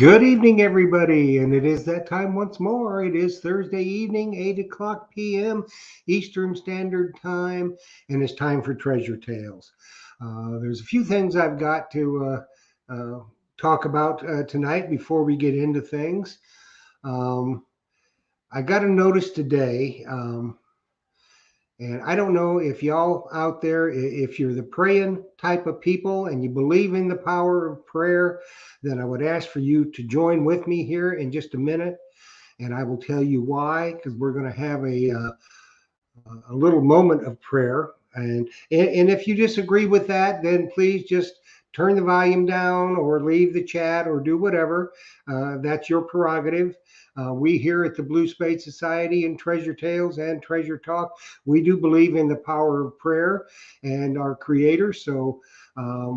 Good evening, everybody, and it is that time once more. It is Thursday evening, 8 o'clock p.m. Eastern Standard Time, and it's time for Treasure Tales. There's a few things I've got to talk about tonight before we get into things. Um, I got a notice today. And I don't know if y'all out there, if you're the praying type of people and you believe in the power of prayer, then I would ask for you to join with me here in just a minute. And I will tell you why, because we're going to have a little moment of prayer. And if you disagree with that, then please just turn the volume down or leave the chat or do whatever. That's your prerogative. We here at the Blue Spade Society and Treasure Tales and Treasure Talk, we do believe in the power of prayer and our Creator. So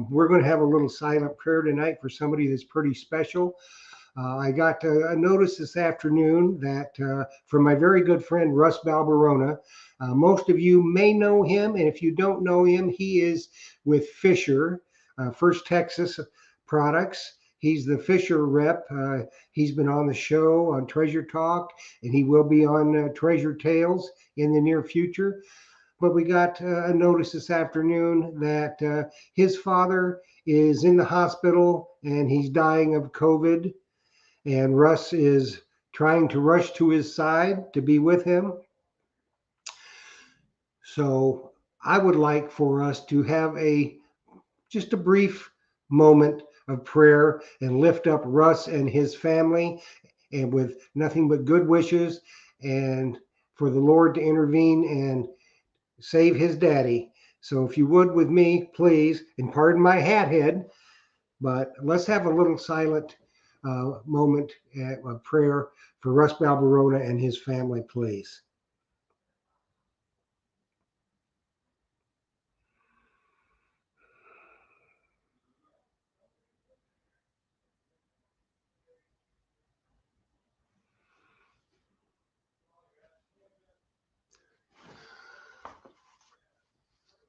we're going to have a little silent prayer tonight for somebody that's pretty special. I got a notice this afternoon that from my very good friend Russ Balberona. Most of you may know him, and if you don't know him, he is with Fisher, First Texas Products. He's the Fisher rep. He's been on the show on Treasure Talk, and he will be on Treasure Tales in the near future. But we got a notice this afternoon that his father is in the hospital and he's dying of COVID. And Russ is trying to rush to his side to be with him. So I would like for us to have just a brief moment of prayer and lift up Russ and his family, and with nothing but good wishes, and for the Lord to intervene and save his daddy. So if you would with me, please, and pardon my hat head, but let's have a little silent moment of prayer for Russ Balberona and his family, please.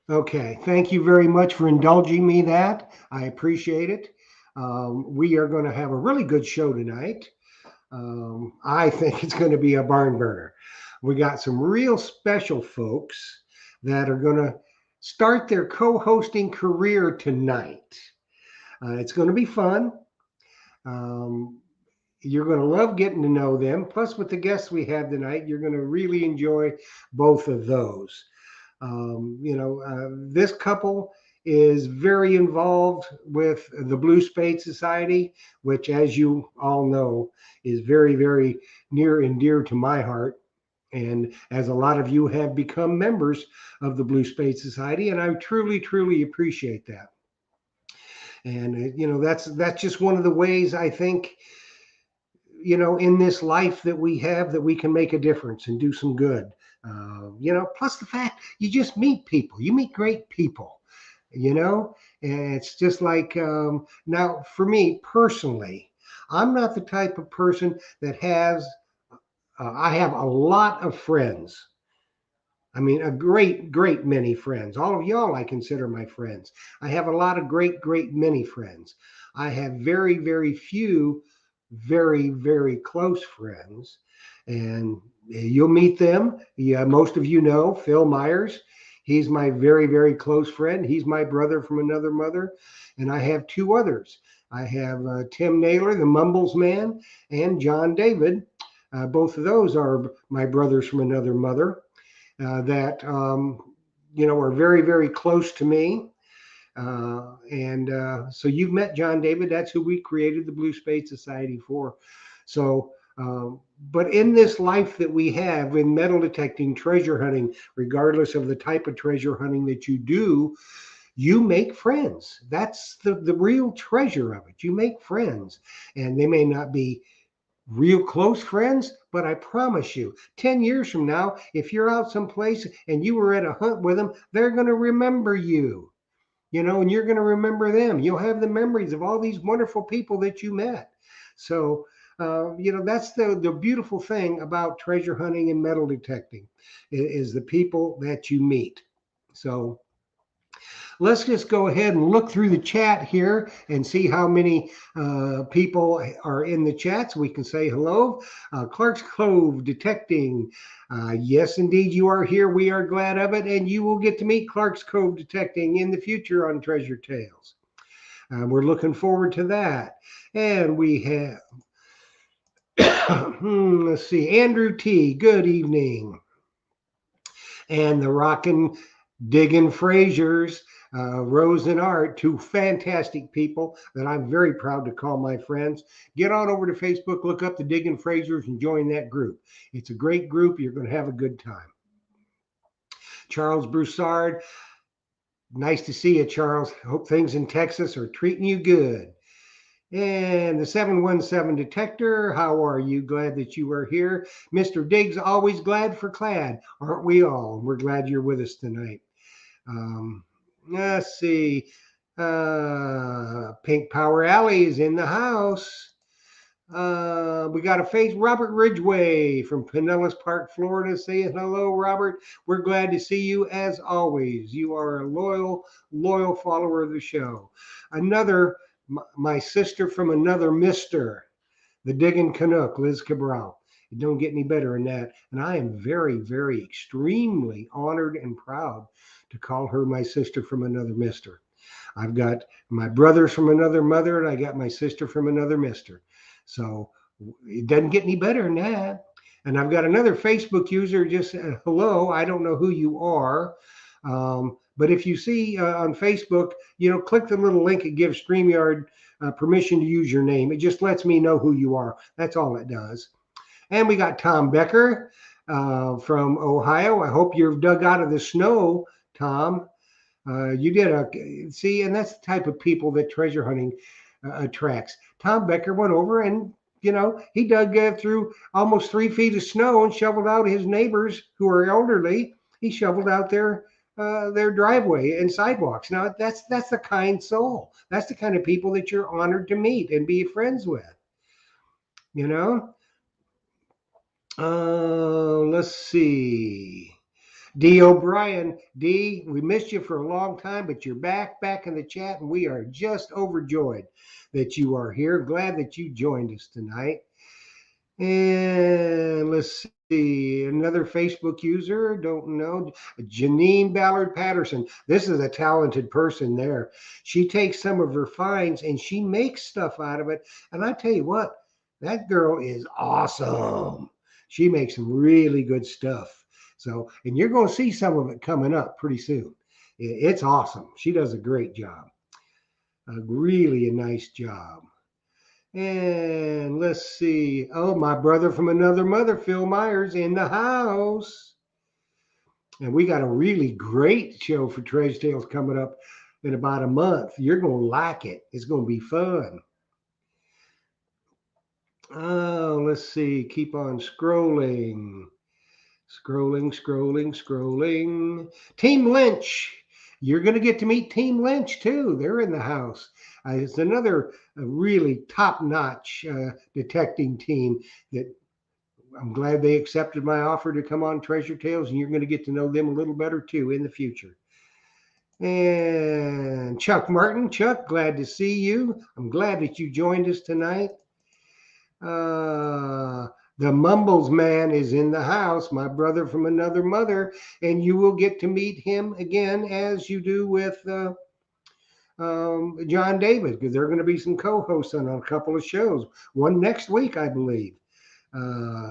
Okay, thank you very much for indulging me that. I appreciate it. We are going to have a really good show tonight. I think it's going to be a barn burner. We got some real special folks that are going to start their co-hosting career tonight. It's going to be fun. Um, you're going to love getting to know them. Plus, with the guests we have tonight, you're going to really enjoy both of those. This couple is very involved with the Blue Spade Society, which, as you all know, is very, very near and dear to my heart. And as a lot of you have become members of the Blue Spade Society, and I truly, truly appreciate that. And that's just one of the ways I think, in this life that we have, that we can make a difference and do some good. Plus the fact you just meet people, you meet great people, and it's just like, now for me personally, I'm not the type of person that I have a lot of friends. I mean, a great, great many friends. All of y'all I consider my friends. I have a lot of great, great many friends. I have very, very few very, very close friends. And you'll meet them. Yeah, most of you know Phil Myers. He's my very, very close friend. He's my brother from another mother. And I have two others. I have Tim Naylor, the Mumbles Man, and John David. Both of those are my brothers from another mother that are very, very close to me. So you've met John David. That's who we created the Blue Spade Society for. So, but in this life that we have in metal detecting, treasure hunting, regardless of the type of treasure hunting that you do, you make friends. That's the real treasure of it. You make friends, and they may not be real close friends, but I promise you, 10 years from now, if you're out someplace and you were at a hunt with them, they're going to remember you, and you're going to remember them. You'll have the memories of all these wonderful people that you met. So, that's the beautiful thing about treasure hunting and metal detecting is the people that you meet. So, Let's just go ahead and look through the chat here and see how many people are in the chat so we can say hello. Clark's Cove Detecting. Yes, indeed, you are here. We are glad of it. And you will get to meet Clark's Cove Detecting in the future on Treasure Tales. We're looking forward to that. And we have, let's see, Andrew T. Good evening. And the Rockin' Diggin' Frasers, Rose and Art, two fantastic people that I'm very proud to call my friends. Get on over to Facebook, look up the Diggin' Frasers, and join that group. It's a great group. You're going to have a good time. Charles Broussard, nice to see you, Charles. Hope things in Texas are treating you good. And the 717 detector, how are you? Glad that you are here. Mr. Diggs, always glad for clad, aren't we all? We're glad you're with us tonight. Let's see. Pink Power Alley is in the house. We got a face, Robert Ridgway from Pinellas Park, Florida, saying hello, Robert. We're glad to see you as always. You are a loyal follower of the show. Another, my sister from another mister, the Diggin' Canuck, Liz Cabral. It don't get any better than that. And I am very, very extremely honored and proud to call her my sister from another mister. I've got my brothers from another mother, and I got my sister from another mister. So it doesn't get any better than that. And I've got another Facebook user just hello. I don't know who you are. But if you see on Facebook, click the little link. It gives StreamYard permission to use your name. It just lets me know who you are. That's all it does. And we got Tom Becker from Ohio. I hope you're dug out of the snow, Tom. You did see, and that's the type of people that treasure hunting attracts. Tom Becker went over and he dug through almost 3 feet of snow and shoveled out his neighbors who are elderly. He shoveled out their driveway and sidewalks. Now that's the kind soul. That's the kind of people that you're honored to meet and be friends with. Let's see. D. O'Brien, D, we missed you for a long time, but you're back in the chat, and we are just overjoyed that you are here. Glad that you joined us tonight. And let's see, another Facebook user, don't know, Janine Ballard Patterson. This is a talented person there. She takes some of her finds and she makes stuff out of it. And I tell you what, that girl is awesome. She makes some really good stuff. So, and you're going to see some of it coming up pretty soon. It's awesome. She does a great job. Really a nice job. And let's see. Oh, my brother from another mother, Phil Myers, in the house. And we got a really great show for Treasure Tales coming up in about a month. You're going to like it. It's going to be fun. Oh, let's see. Keep on scrolling. Scrolling. Team Lynch. You're going to get to meet Team Lynch too. They're in the house. It's another really top-notch detecting team that I'm glad they accepted my offer to come on Treasure Tales, and you're going to get to know them a little better too in the future. And Chuck Martin. Chuck, glad to see you. I'm glad that you joined us tonight. The Mumbles man is in the house, my brother from another mother, and you will get to meet him again as you do with John David, because there are going to be some co-hosts on a couple of shows. One next week, I believe.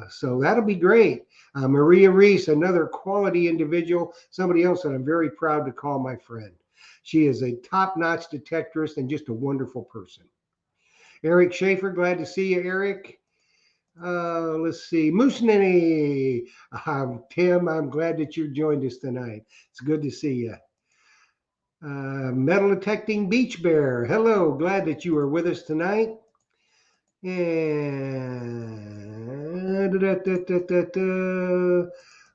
So that'll be great. Maria Reese, another quality individual, somebody else that I'm very proud to call my friend. She is a top-notch detectorist and just a wonderful person. Eric Schaefer, glad to see you, Eric. Let's see. Moosnini. Tim, I'm glad that you joined us tonight. It's good to see you. Metal Detecting Beach Bear. Hello, glad that you are with us tonight. And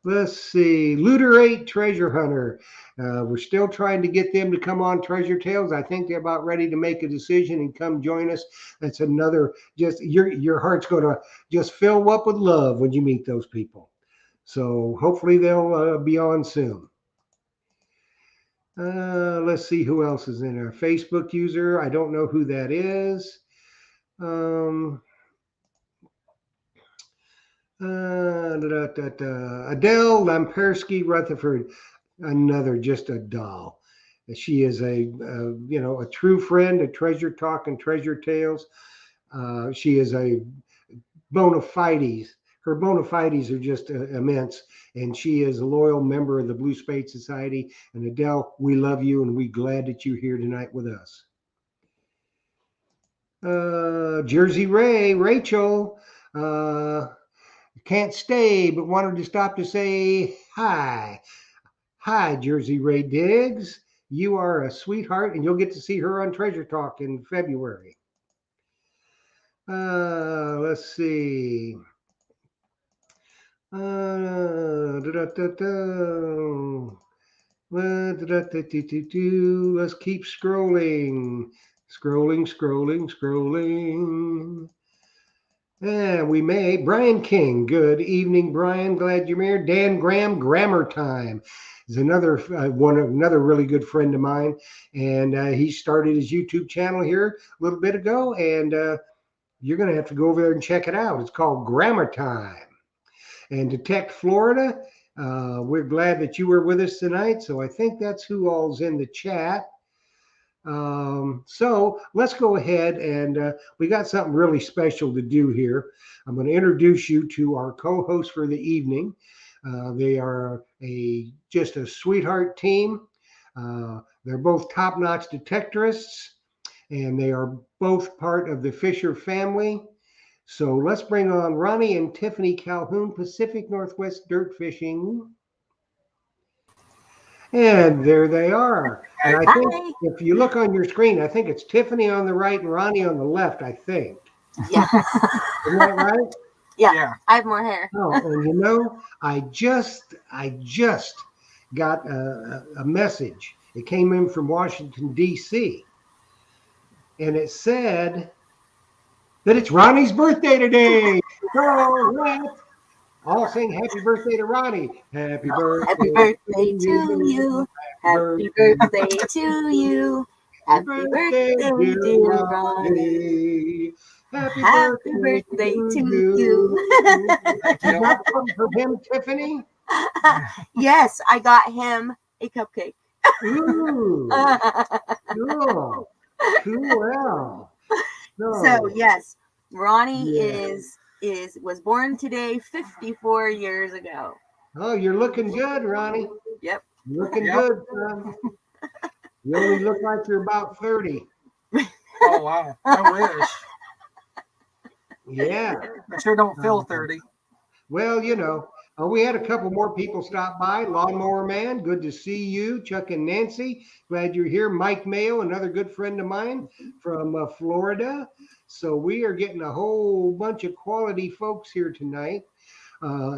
let's see. Looterate Treasure Hunter. We're still trying to get them to come on Treasure Tales. I think they're about ready to make a decision and come join us. That's another, just your heart's going to just fill up with love when you meet those people. So hopefully they'll be on soon. Let's see who else is in our Facebook user. I don't know who that is. Um, Adele Lampersky Rutherford, another just a doll. She is a true friend, a treasure talk and treasure tales. She is a bona fides. Her bona fides are just immense, and she is a loyal member of the Blue Spade Society. And Adele, we love you, and we're glad that you're here tonight with us. Jersey Ray, Rachel, can't stay, but wanted to stop to say hi. Hi, Jersey Ray Diggs. You are a sweetheart, and you'll get to see her on Treasure Talk in February. Let's see. Let's keep scrolling. Scrolling. And we may. Brian King. Good evening, Brian. Glad you're here. Dan Graham, Grammar Time is another another really good friend of mine, and he started his YouTube channel here a little bit ago, and you're going to have to go over there and check it out. It's called Grammar Time. And Detect Florida, we're glad that you were with us tonight. So I think that's who all's in the chat. So let's go ahead and we got something really special to do here. I'm going to introduce you to our co-host for the evening. They are just a sweetheart team. They're both top-notch detectorists, and they are both part of the Fisher family. So let's bring on Ronnie and Tiffany Calhoun, Pacific Northwest Dirt Fishing. And there they are. And I think if you look on your screen, I think it's Tiffany on the right and Ronnie on the left, I think. Yeah. Isn't that right? Yeah. I have more hair. Oh, and I just got a message. It came in from Washington, D.C. And it said that it's Ronnie's birthday today. So let's all sing happy birthday to Ronnie. Happy birthday, happy birthday to you. Happy birthday to you. Happy birthday, dear Ronnie. Happy birthday to you. You got something for him, Tiffany? Yes, I got him a cupcake. Ooh, cool. So yes, Ronnie was born today 54 years ago. Oh, you're looking good, Ronnie. Yep. You're looking good, son. You only look like you're about 30. Oh, wow. I wish. Yeah. I sure don't feel 30. Well, we had a couple more people stop by. Lawnmower Man, good to see you. Chuck and Nancy, glad you're here. Mike Mayo, another good friend of mine from Florida. So we are getting a whole bunch of quality folks here tonight.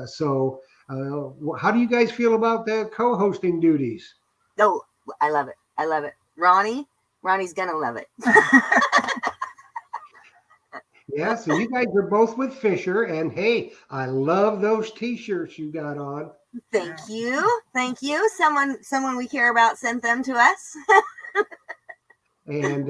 So how do you guys feel about the co-hosting duties? Oh, I love it. Ronnie's gonna love it. Yeah, so you guys are both with Fisher, and hey, I love those T-shirts you got on. Thank you. Someone we care about sent them to us. And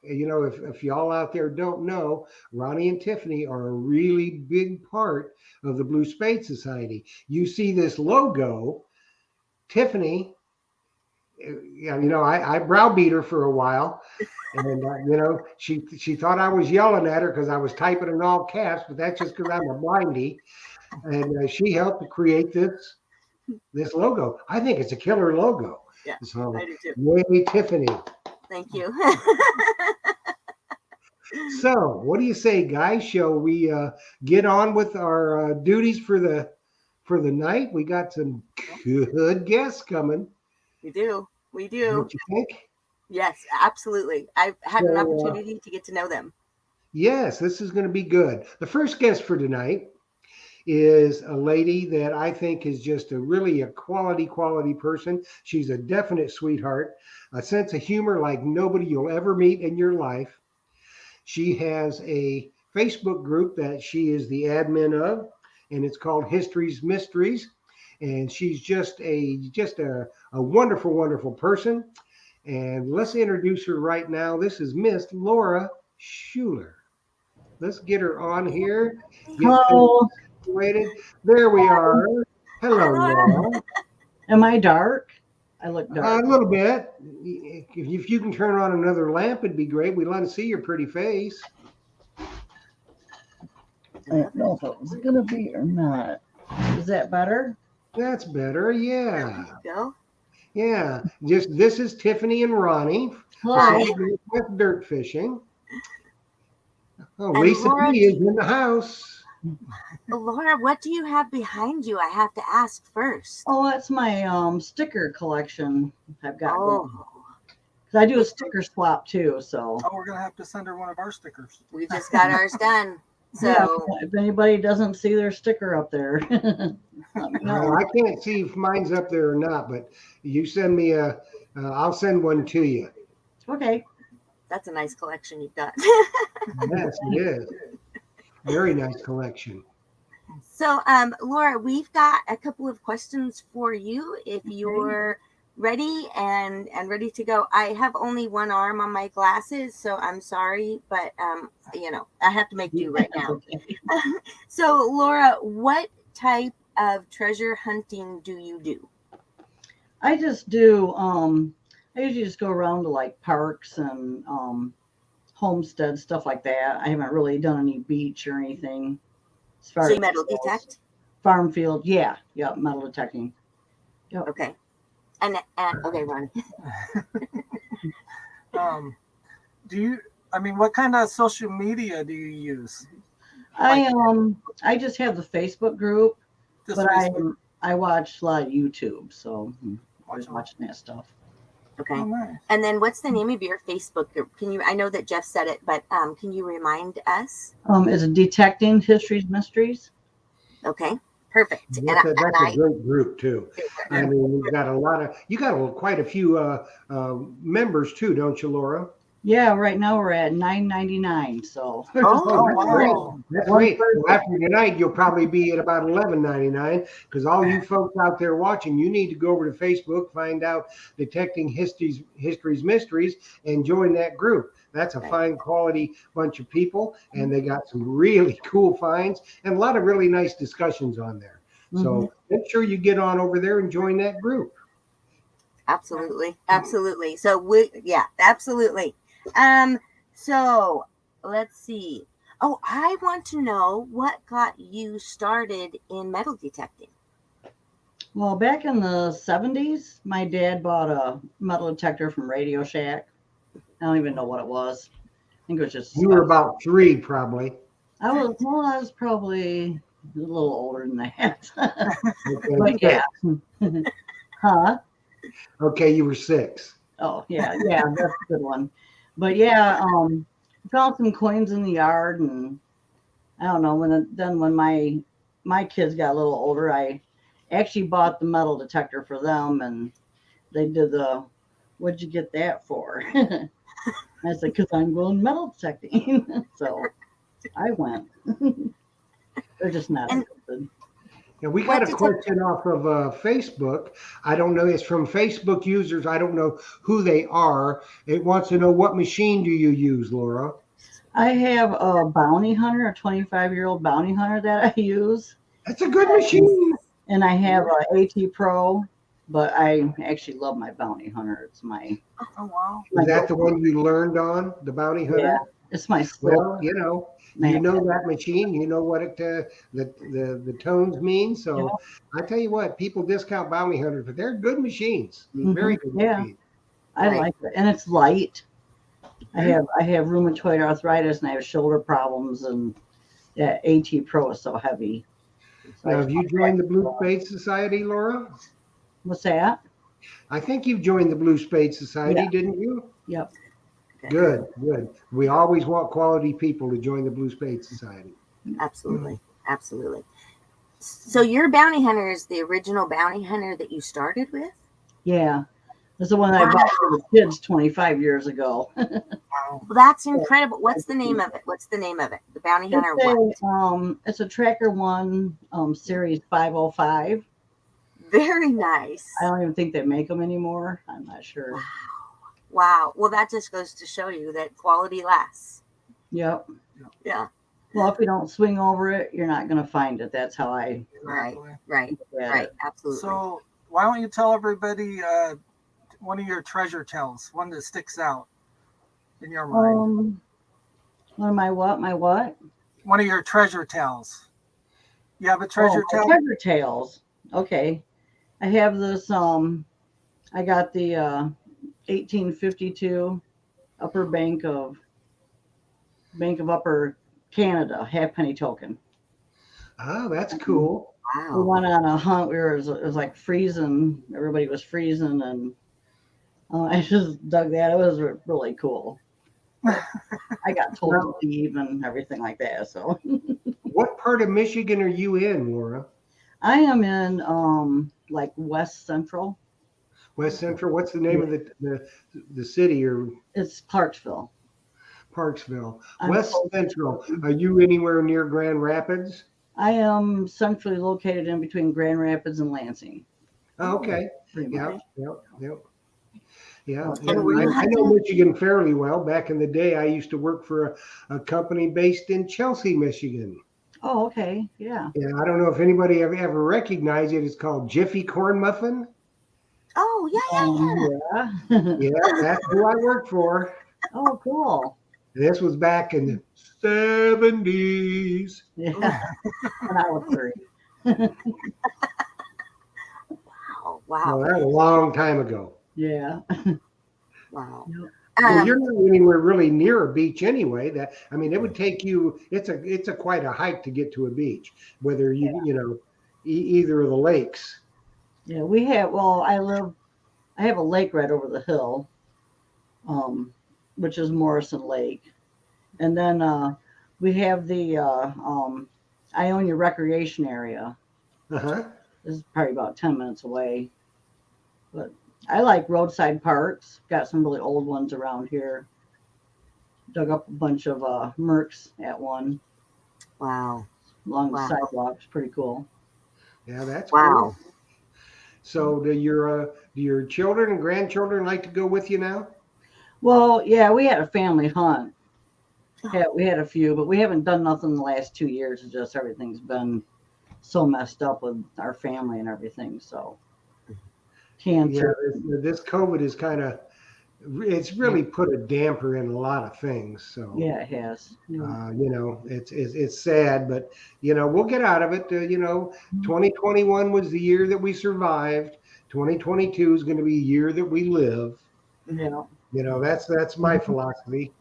if y'all out there don't know, Ronnie and Tiffany are a really big part of the Blue Spade Society. You see this logo, Tiffany. I browbeat her for a while, and she thought I was yelling at her because I was typing in all caps, but that's just because I'm a blindy. And she helped to create this logo. I think it's a killer logo. Yeah, so I do too. Yay, Tiffany. Thank you. So, what do you say, guys? Shall we get on with our duties for the night? We got some good guests coming. We do. Don't you think? Yes, absolutely. I've had an opportunity to get to know them. Yes, this is going to be good. The first guest for tonight is a lady that I think is just a quality person. She's a definite sweetheart, a sense of humor like nobody you'll ever meet in your life. She has a Facebook group that she is the admin of, and it's called History's Mysteries. and she's just a wonderful, wonderful person. And let's introduce her right now. This is Miss Laura Schuler. Let's get her on here. Get things Hello. situated. There we are. Hello, Laura. Am I dark? I look A dark. little bit. If you can turn on another lamp, it'd be great. We'd love to see your pretty face. I don't know if it was gonna be or not. Is that better? That's better. Yeah. There you go. Yeah. Just this is Tiffany and Ronnie. Hi. With dirt fishing. Oh, And Lisa Laura, B is in the house. Laura, what do you have behind you? I have to ask first. Oh, that's my sticker collection I've got going. Oh, 'Cause I do a sticker swap too, so Oh, we're gonna have to send her one of our stickers. we just got ours done. So yeah, if anybody doesn't see their sticker up there, let me Well, know. I can't see if mine's up there or not, but you send me I'll send one to you. Okay. that's a nice collection you've got. Yes, it is. Very nice collection. So, Laura, we've got a couple of questions for you if you're ready and ready to go. I have only one arm on my glasses, so I'm sorry, but I have to make do right now. So, Laura, what type of treasure hunting do you do? I just do I usually just go around to like parks and homesteads, stuff like that. I haven't really done any beach or anything. As far So you as metal detect? farm field, yeah, metal detecting. Okay. And okay, Ron. What kind of social media do you use? I just have the Facebook group, Just but Facebook? I watch a lot of YouTube, so I was watching that stuff. Okay. Oh, nice. And then what's the name of your Facebook group? I know that Jeff said it, but can you remind us? It's Detecting History's Mysteries. Okay. Perfect. That's a great group too. I mean, you got quite a few members too, don't you, Laura? Yeah, right now we're at $9.99. So wow. That's great. Well, after tonight, you'll probably be at about $11.99 because all you folks out there watching, you need to go over to Facebook, find out Detecting History's Mysteries, and join that group. That's a fine quality bunch of people, and they got some really cool finds and a lot of really nice discussions on there. So make sure you get on over there and join that group. Absolutely. Absolutely. So absolutely. So let's see. Oh, I want to know what got you started in metal detecting. Well, back in the 70s, my dad bought a metal detector from Radio Shack. I don't even know what it was. I think it was just. You were about 3, probably. I was probably a little older than that. Okay. But yeah. Huh? Okay, you were 6. Oh, yeah, that's a good one. But yeah, found some coins in the yard, and I don't know. When my kids got a little older, I actually bought the metal detector for them, and they did what'd you get that for? I said, because I'm going metal detecting. So I went. They're just not interested. Now, we got a question off of Facebook. I don't know. It's from Facebook users. I don't know who they are. It wants to know, what machine do you use, Laura? I have a bounty hunter, a 25-year-old bounty hunter that I use. That's a good machine. And I have a AT Pro, but I actually love my bounty hunter. It's my. Oh, wow. Is that the one you learned on, the bounty hunter? Yeah, it's my. Well, you know that machine. You know what the tones mean. So I tell you what, people discount bounty hunters, but they're good machines. Very good machines. I like it, and it's light. I have rheumatoid arthritis and I have shoulder problems, and that AT Pro is so heavy. So Now, have you joined the Blue Spade Society, Laura? What's that? I think you joined the Blue Spade Society, didn't you? Yep. Good. We always want quality people to join the Blue Spade Society. Absolutely. Absolutely. So your bounty hunter is the original bounty hunter that you started with? Yeah. That's the one I bought for the kids 25 years ago. Well, that's incredible. What's the name of it? The bounty hunter what? It's a Tracker 1 Series 505. Very nice. I don't even think they make them anymore. I'm not sure. Wow. Well, that just goes to show you that quality lasts. Yep. Yeah. Well, if you don't swing over it, you're not going to find it. That's how I. Right. Exactly. Right. Yeah. Right. Absolutely. So why don't you tell everybody one of your treasure tells, one that sticks out in your mind? One of my what? My what? One of your treasure tells. You have a treasure my tale? treasure tales. Okay. I have this. I got the 1852 Upper Bank of Upper Canada halfpenny token. Oh, that's cool. We Wow. went on a hunt. It was like freezing. Everybody was freezing, and I just dug that. It was really cool. I got told to leave and everything like that. So What part of Michigan are you in, Laura? I am in like West Central. West Central. What's the name of the city or It's Clarksville. Parksville? I'm West close. Central. Are you anywhere near Grand Rapids? I am centrally located in between Grand Rapids and Lansing. Oh, okay. Pretty Yeah, much. yeah. Yeah, And were you I know hunting? Michigan fairly well. Back in the day, I used to work for a company based in Chelsea, Michigan. Oh, okay. Yeah. Yeah, I don't know if anybody ever recognized it. It's called Jiffy Corn Muffin. Oh, yeah. Yeah. Yeah, that's who I worked for. Oh, cool. This was back in the 70s. Yeah. When I was 3. Wow. No, Wow. that was a long time ago. Yeah. Wow. Yep. Well, you're not anywhere really near a beach anyway. It would take you. It's a quite a hike to get to a beach. Whether either of the lakes. Yeah. We have. Well, I have a lake right over the hill, which is Morrison Lake, and then we have the Ionia Recreation Area. Uh-huh. This is probably about 10 minutes away, but I like roadside parks. Got some really old ones around here. Dug up a bunch of Mercs at one Wow. along Wow. the sidewalks. Pretty cool. Yeah, that's Wow. cool. So do your children and grandchildren like to go with you now? Well, yeah, we had a family hunt. Yeah, we had a few, but we haven't done nothing in the last 2 years. It's just everything's been so messed up with our family and everything. So cancer. Yeah, this COVID is it's really put a damper in a lot of things. So Yeah, it has. Yeah. it's sad, but we'll get out of it. 2021 was the year that we survived. 2022 is going to be a year that we live. Yeah. That's my philosophy,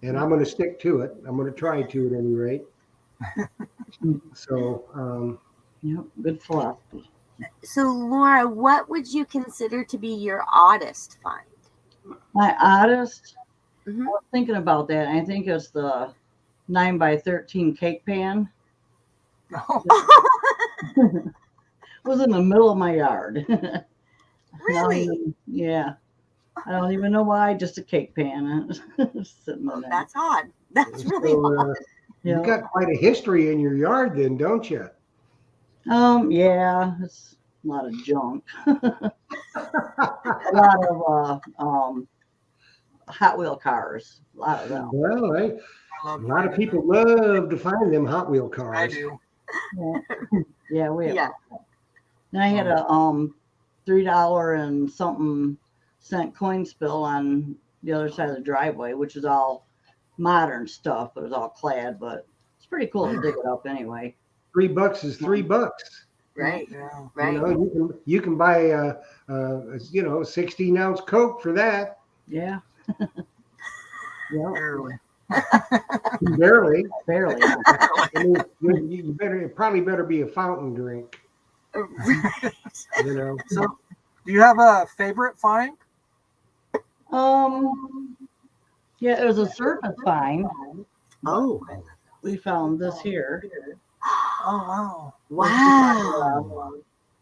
and I'm going to stick to it. I'm going to try to at any rate. So, Yep. Good philosophy. So, Laura, what would you consider to be your oddest find? My oddest. Mhm. I was thinking about that. And I think it's the 9x13 cake pan. It was in the middle of my yard. Really? Yeah. I don't even know why. Just a cake pan sitting in there. That's odd. That's really so odd. you've got quite a history in your yard, then, don't you? Yeah, it's a lot of junk. A lot of Hot Wheel cars. A lot of them. Well, I a love lot of finding people love to find them Hot Wheel them. I cars. do. Yeah, we have. Yeah. And I had a $3 and something cent coin spill on the other side of the driveway, which is all modern stuff, but it was all clad. But it's pretty cool to dig it up anyway. $3 is $3. Right. Yeah. Right. You can buy a 16-ounce Coke for that. Yeah. Yeah, Barely. Barely. barely. I mean, it probably better be a fountain drink. So, do you have a favorite find? Yeah, it was a surface find. Oh. We found this here. Oh, wow. Wow.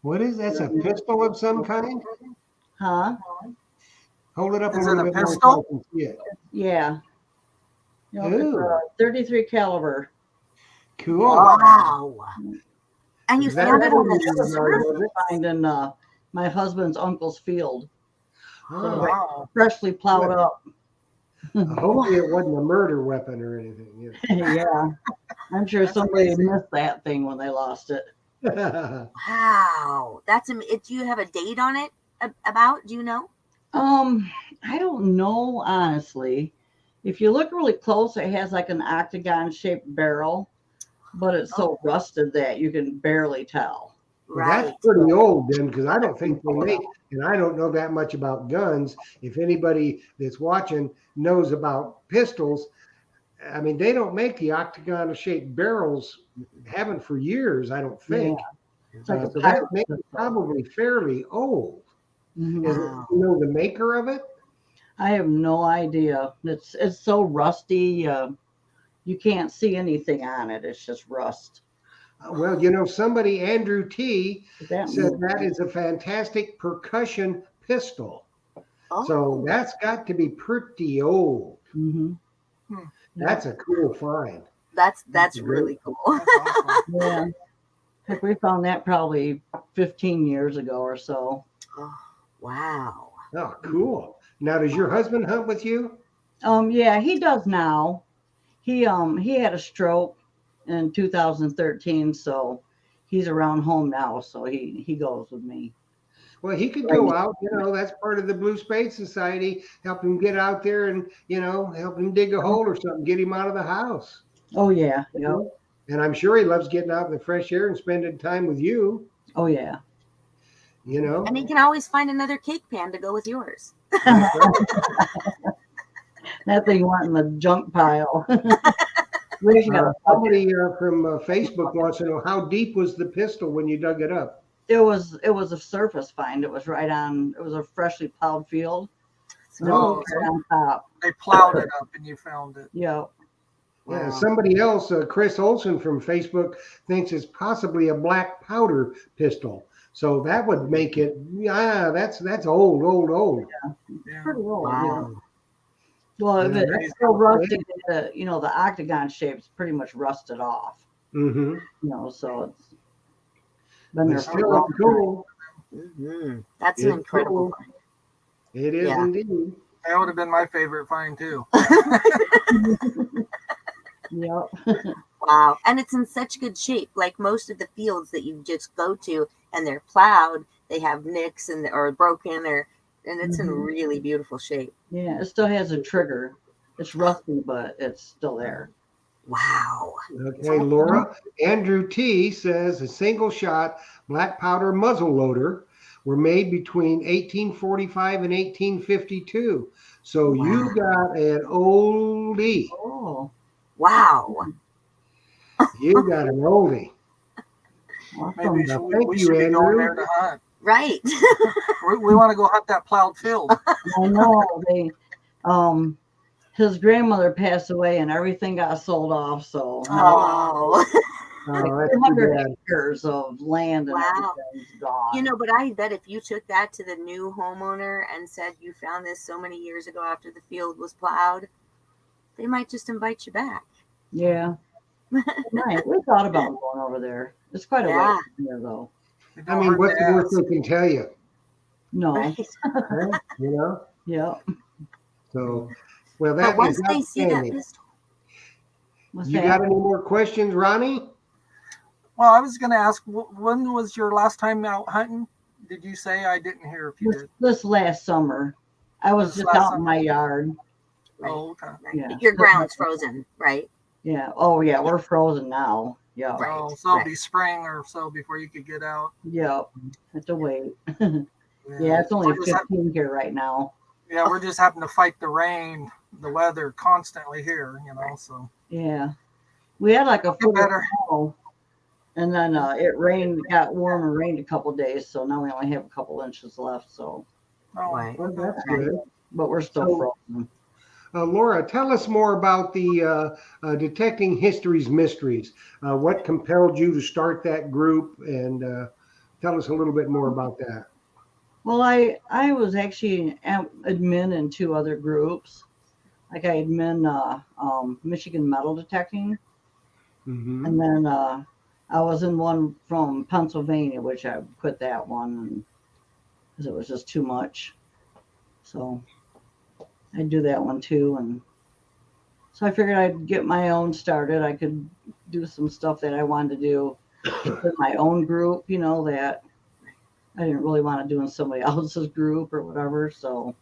What is that? That's a pistol of some kind? Huh? Hold it up Is a it little a bit more pistol? so I can see it. Yeah. It's Ooh. a 33 caliber. Cool. Wow. And you That found it on wasn't in the your yard, surf? was it? Find in my husband's uncle's field, Oh, Wow. freshly plowed Good. up. hopefully it wasn't a murder weapon or anything. Yeah, I'm sure That's somebody amazing. missed that thing when they lost it. Yeah. Wow. Do you have a date on it about? Do you know? I don't know honestly. If you look really close, it has like an octagon shaped barrel, but it's so rusted that you can barely tell. Well, Right. that's pretty old then, because I don't think they make, and I don't know that much about guns. If anybody that's watching knows about pistols, I mean, they don't make the octagon shaped barrels, haven't for years, I don't think. It's like a So that pirate makes it pistol. probably fairly old. Mhm. Is it, Wow. you know, the maker of it? I have no idea. It's so rusty. You can't see anything on it. It's just rust. Well, you know, somebody, Andrew T, What that said means? that is a fantastic percussion pistol. Oh, So that's got to be pretty old. Mhm. That's a cool find. that's great. really cool. That's awesome. Yeah. Heck, we found that probably 15 years ago or so. Oh, wow. Oh, cool. Now, does your husband hunt with you? Yeah, he does now. He had a stroke in 2013, so he's around home now, so he goes with me. Well, he could go out, you know, that's part of the Blue Spade Society. Help him get out there and, you know, help him dig a hole or something, get him out of the house. Oh yeah, you yep. know? And I'm sure he loves getting out in the fresh air and spending time with you, Oh yeah. you know. And he can always find another cake pan to go with yours. That's right. That thing went in the junk pile. We actually got a bucket. Somebody from Facebook wants to know, how deep was the pistol when you dug it up? It was a surface find. It was right on. It was a freshly plowed field. And it Oh, was right on top. They plowed it up and you found it. Yeah. Yeah, Wow. somebody else, Chris Olson from Facebook, thinks it's possibly a black powder pistol. So that would make it, that's old. Yeah. Pretty old. Wow. Yeah. Well, if Yeah, it's so rusty, the octagon shape's pretty much rusted off. Mm-hmm. So it's been there But for a still, long it's cool. Mhm. That's It's an incredible cool. find. It is Yeah. indeed. That would have been my favorite find too. time. Yep. Wow. And it's in such good shape. Like most of the fields that you just go to and they're plowed, they have nicks or broken and it's in Mhm. really beautiful shape. Yeah, it still has a trigger. It's rusty, but it's still there. Wow. Okay, Laura. Andrew T says a single shot black powder muzzle loader were made between 1845 and 1852. So you Wow. got an oldie. Oh, Wow. You got an oldie. awesome. Maybe Now, we, thank we you, should be going Andrew. there to hunt. Right. We want to go hunt that plowed field. I know his grandmother passed away and everything got sold off. So Oh. Oh, like that's too 300 bad. acres of land and Wow. everything's gone. But I bet if you took that to the new homeowner and said you found this so many years ago after the field was plowed, they might just invite you back. Yeah. Right. We thought about going over there. It's quite a Yeah. way from here, though. It I don't mean, hurt what's to the worst ask. they can tell you? No. Right. Huh? You know? Yeah. So, well, But that once is they see that outstanding. pistol, What's You that? got any more questions, Ronnie? Well, I was going to ask, when was your last time out hunting? Did you say? I didn't hear if you did. This last summer, I was This just last out in summer? my yard. right, Oh, okay. right. Yeah. Your ground's frozen, right? Yeah. Oh, yeah. We're frozen now. Yeah. Right. Oh, so it'll be spring or so before you could get out. Yeah. Have to wait. Yeah. It's only We're just 15 here right now. we're just having to fight the rain, the weather constantly here, so. Yeah. We had like a Get foot of better. snow, and then it rained, got warm and rained a couple days. So now we only have a couple inches left. So, Oh, Right. Well, that's Right. good. but we're still So- frozen. Laura, tell us more about the Detecting History's Mysteries. What compelled you to start that group? And tell us a little bit more about that. Well, I was actually admin in 2 other groups. Like I admin Michigan Metal Detecting, Mm-hmm. and then I was in one from Pennsylvania, which I quit that one because it was just too much. So I do that one too, and so I figured I'd get my own started. I could do some stuff that I wanted to do in my own group, that I didn't really want to do in somebody else's group or whatever. So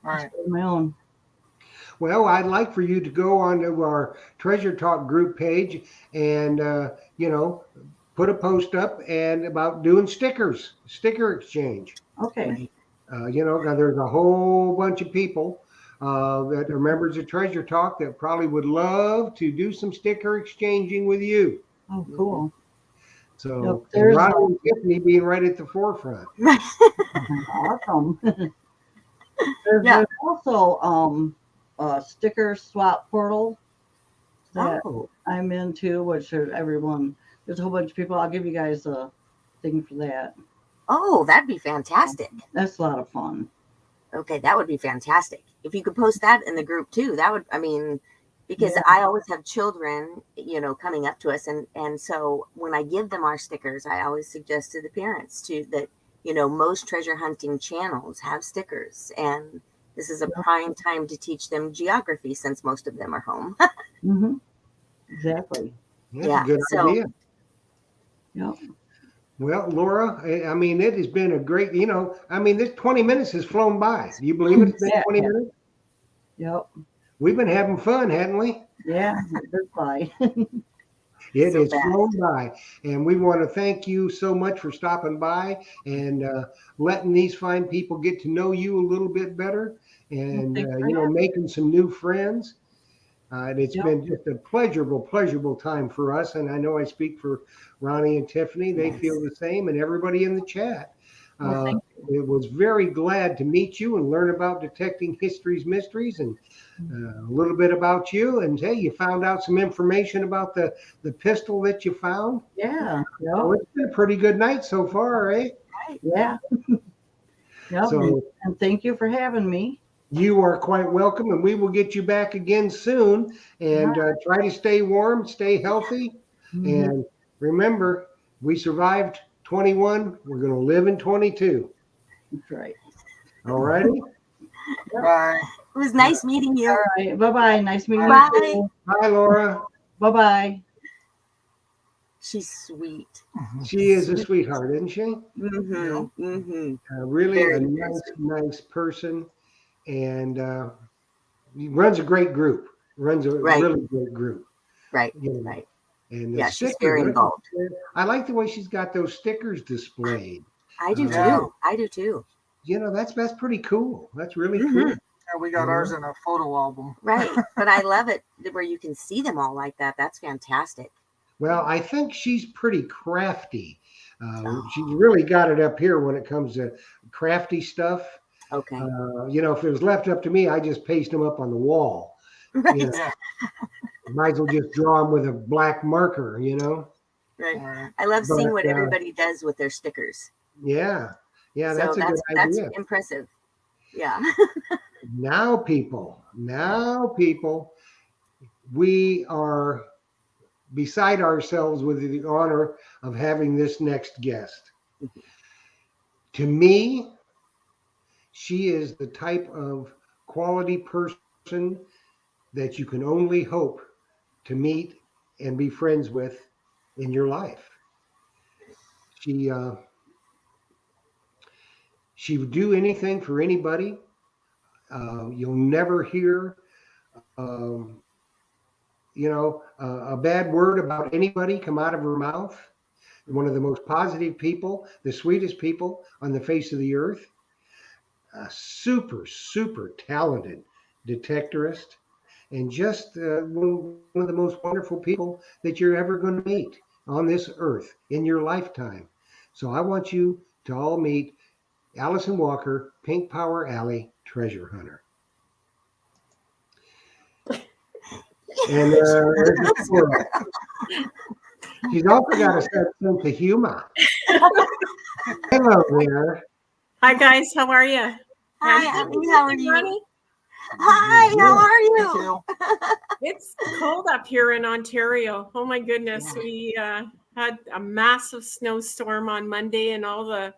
I started my own. Well, I'd like for you to go onto our Treasure Talk group page and, put a post up and about doing sticker exchange. Okay. There's a whole bunch of people that are members of Treasure Talk that probably would love to do some sticker exchanging with you. Oh, cool. So, Yep, and Ronnie and Tiffany being right at the forefront. Awesome. There's also a sticker swap portal that I'm into, which there's a whole bunch of people. I'll give you guys a thing for that. Oh, that'd be fantastic. That's a lot of fun. Okay, that would be fantastic. If you could post that in the group too, because I always have children, coming up to us. And so when I give them our stickers, I always suggest to the parents too that, most treasure hunting channels have stickers. And this is a prime time to teach them geography since most of them are home. Mm-hmm. Exactly. That's a good idea. Yep. Well, Laura, it has been a great, this 20 minutes has flown by. Do you believe it's been 20 minutes? Yep. We've been having fun, hadn't we? Yeah, it's fine. It has flown by. And we want to thank you so much for stopping by and letting these fine people get to know you a little bit better and, making some new friends. And it's been just a pleasurable time for us. And I know I speak for Ronnie and Tiffany. They feel the same, and everybody in the chat. It was very glad to meet you and learn about Detecting History's Mysteries and a little bit about you. And hey, you found out some information about the pistol that you found. Yeah. So it's been a pretty good night so far, eh? Yeah. So, and thank you for having me. You are quite welcome, and we will get you back again soon. And try to stay warm, stay healthy. Mm-hmm. And remember, we survived 21. We're going to live in 22. That's right. All righty. Bye. It was nice meeting you. All right. Bye-bye. Nice meeting you. Too. Bye, Laura. Bye-bye. She's sweet. She is a sweetheart, isn't she? Mm-hmm. Mm-hmm. Really very nice person. And runs a great group. Runs a really great group. Right. Right. And she's very involved. I like the way she's got those stickers displayed. I do too. I do too. That's pretty cool. That's really cool. Yeah, we got ours in a photo album. Right. But I love it where you can see them all like that. That's fantastic. Well, I think she's pretty crafty. She's really got it up here when it comes to crafty stuff. Okay. If it was left up to me, I just paste them up on the wall. Right. Might as well just draw them with a black marker, Right. I love seeing what everybody does with their stickers. Yeah. Yeah, that's a good idea. That's impressive. Yeah. Now, people, we are beside ourselves with the honor of having this next guest. To me, she is the type of quality person that you can only hope to meet and be friends with in your life. She would do anything for anybody. You'll never hear, a bad word about anybody come out of her mouth. One of the most positive people, the sweetest people on the face of the earth. A super talented detectorist, and just one of the most wonderful people that you're ever going to meet on this earth in your lifetime. So I want you to all meet Alison Walker, Pink Power Alley Treasure Hunter. And she's also got a sense of humor. Hello there. Hi guys, how are you? Hi, Abby, how are you? Hi, how are you? It's cold up here in Ontario. Oh my goodness, had a massive snowstorm on Monday, and all the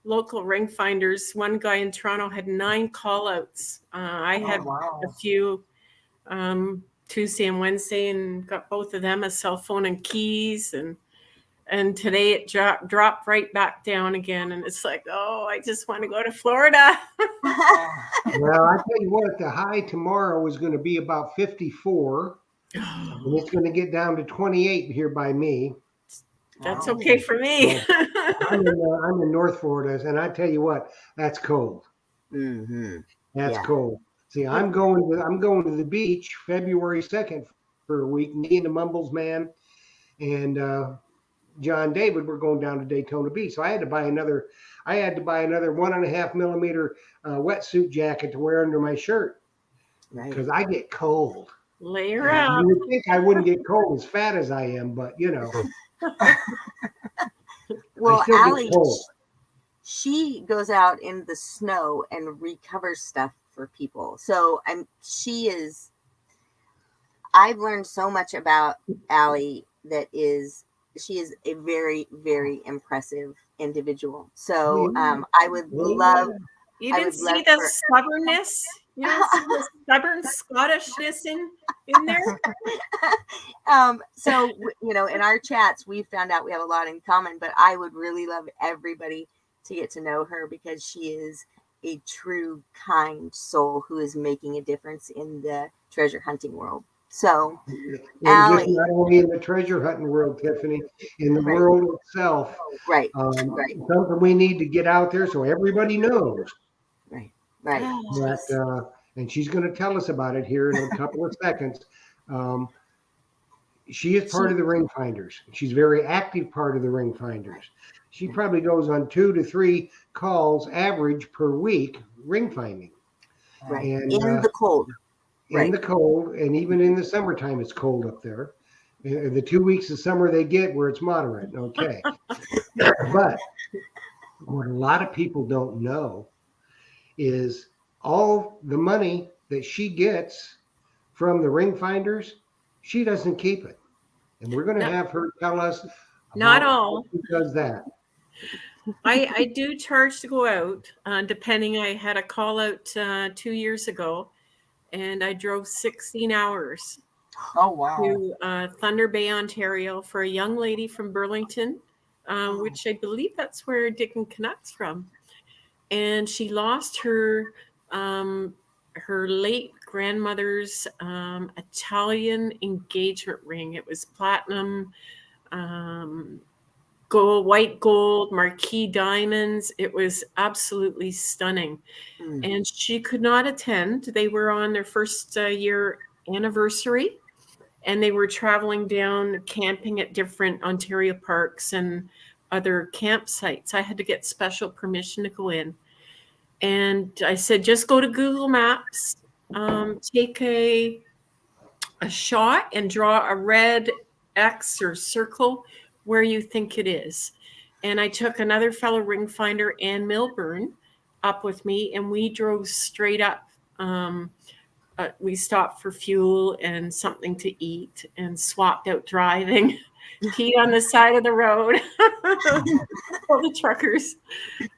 local ring finders. One guy in Toronto had 9 call-outs. I had wow. a few Tuesday and Wednesday, and got both of them a cell phone and keys, and today it dropped right back down again, and it's like, oh, I just want to go to Florida. Well, I tell you what, the high tomorrow is going to be about 54, and it's going to get down to 28 here by me. That's Wow. okay for me. I'm in North Florida, and I tell you what, that's cold. Mm-hmm. That's Yeah. cold. See, I'm going to the beach February 2nd for a week. Me and the Mumbles man and John David were going down to Daytona Beach. So I had to buy another 1.5 millimeter wetsuit jacket to wear under my shirt Right. because I get cold. Layer And up. you would think I wouldn't get cold as fat as I am, but you know. Well, I still Allie, get cold. she goes out in the snow and recovers stuff for people. So I've learned so much about Allie she is a very, very impressive individual. So I would love. You I didn't would see love the for- stubbornness? You don't see the stubborn Scottishness in there? So, in our chats, we found out we have a lot in common, but I would really love everybody to get to know her because she is a true, kind soul who is making a difference in the treasure hunting world. So, And Allie, just not only in the treasure hunting world, Tiffany, in the Right. world itself. right, Something we need to get out there so everybody knows. right. That, and she's going to tell us about it here in a couple of seconds. She is part of the ring finders. She's a very active part of the ring finders. She probably goes on 2 to 3 calls average per week ring finding. Right. And, In the cold. In the cold, and even in the summertime, it's cold up there. The 2 weeks of summer they get where it's moderate, okay. But what a lot of people don't know is all the money that she gets from the ring finders, she doesn't keep it. And we're going to have her tell us Not all. Who does that. I do charge to go out, depending. I had a call out 2 years ago, and I drove 16 hours Oh, wow. to Thunder Bay, Ontario for a young lady from Burlington, which I believe that's where Dick and Canuck's from. And she lost her late grandmother's Italian engagement ring. It was platinum, gold, white gold, marquise diamonds. It was absolutely stunning. And she could not attend. They were on their first year anniversary, and they were traveling down camping at different Ontario parks and other campsites. I had to get special permission to go in. And I said, just go to Google Maps, take a shot and draw a red X or circle where you think it is. And I took another fellow ring finder, Ann Milburn, up with me, and we drove straight up. We stopped for fuel and something to eat and swapped out driving, peed on the side of the road, all the truckers.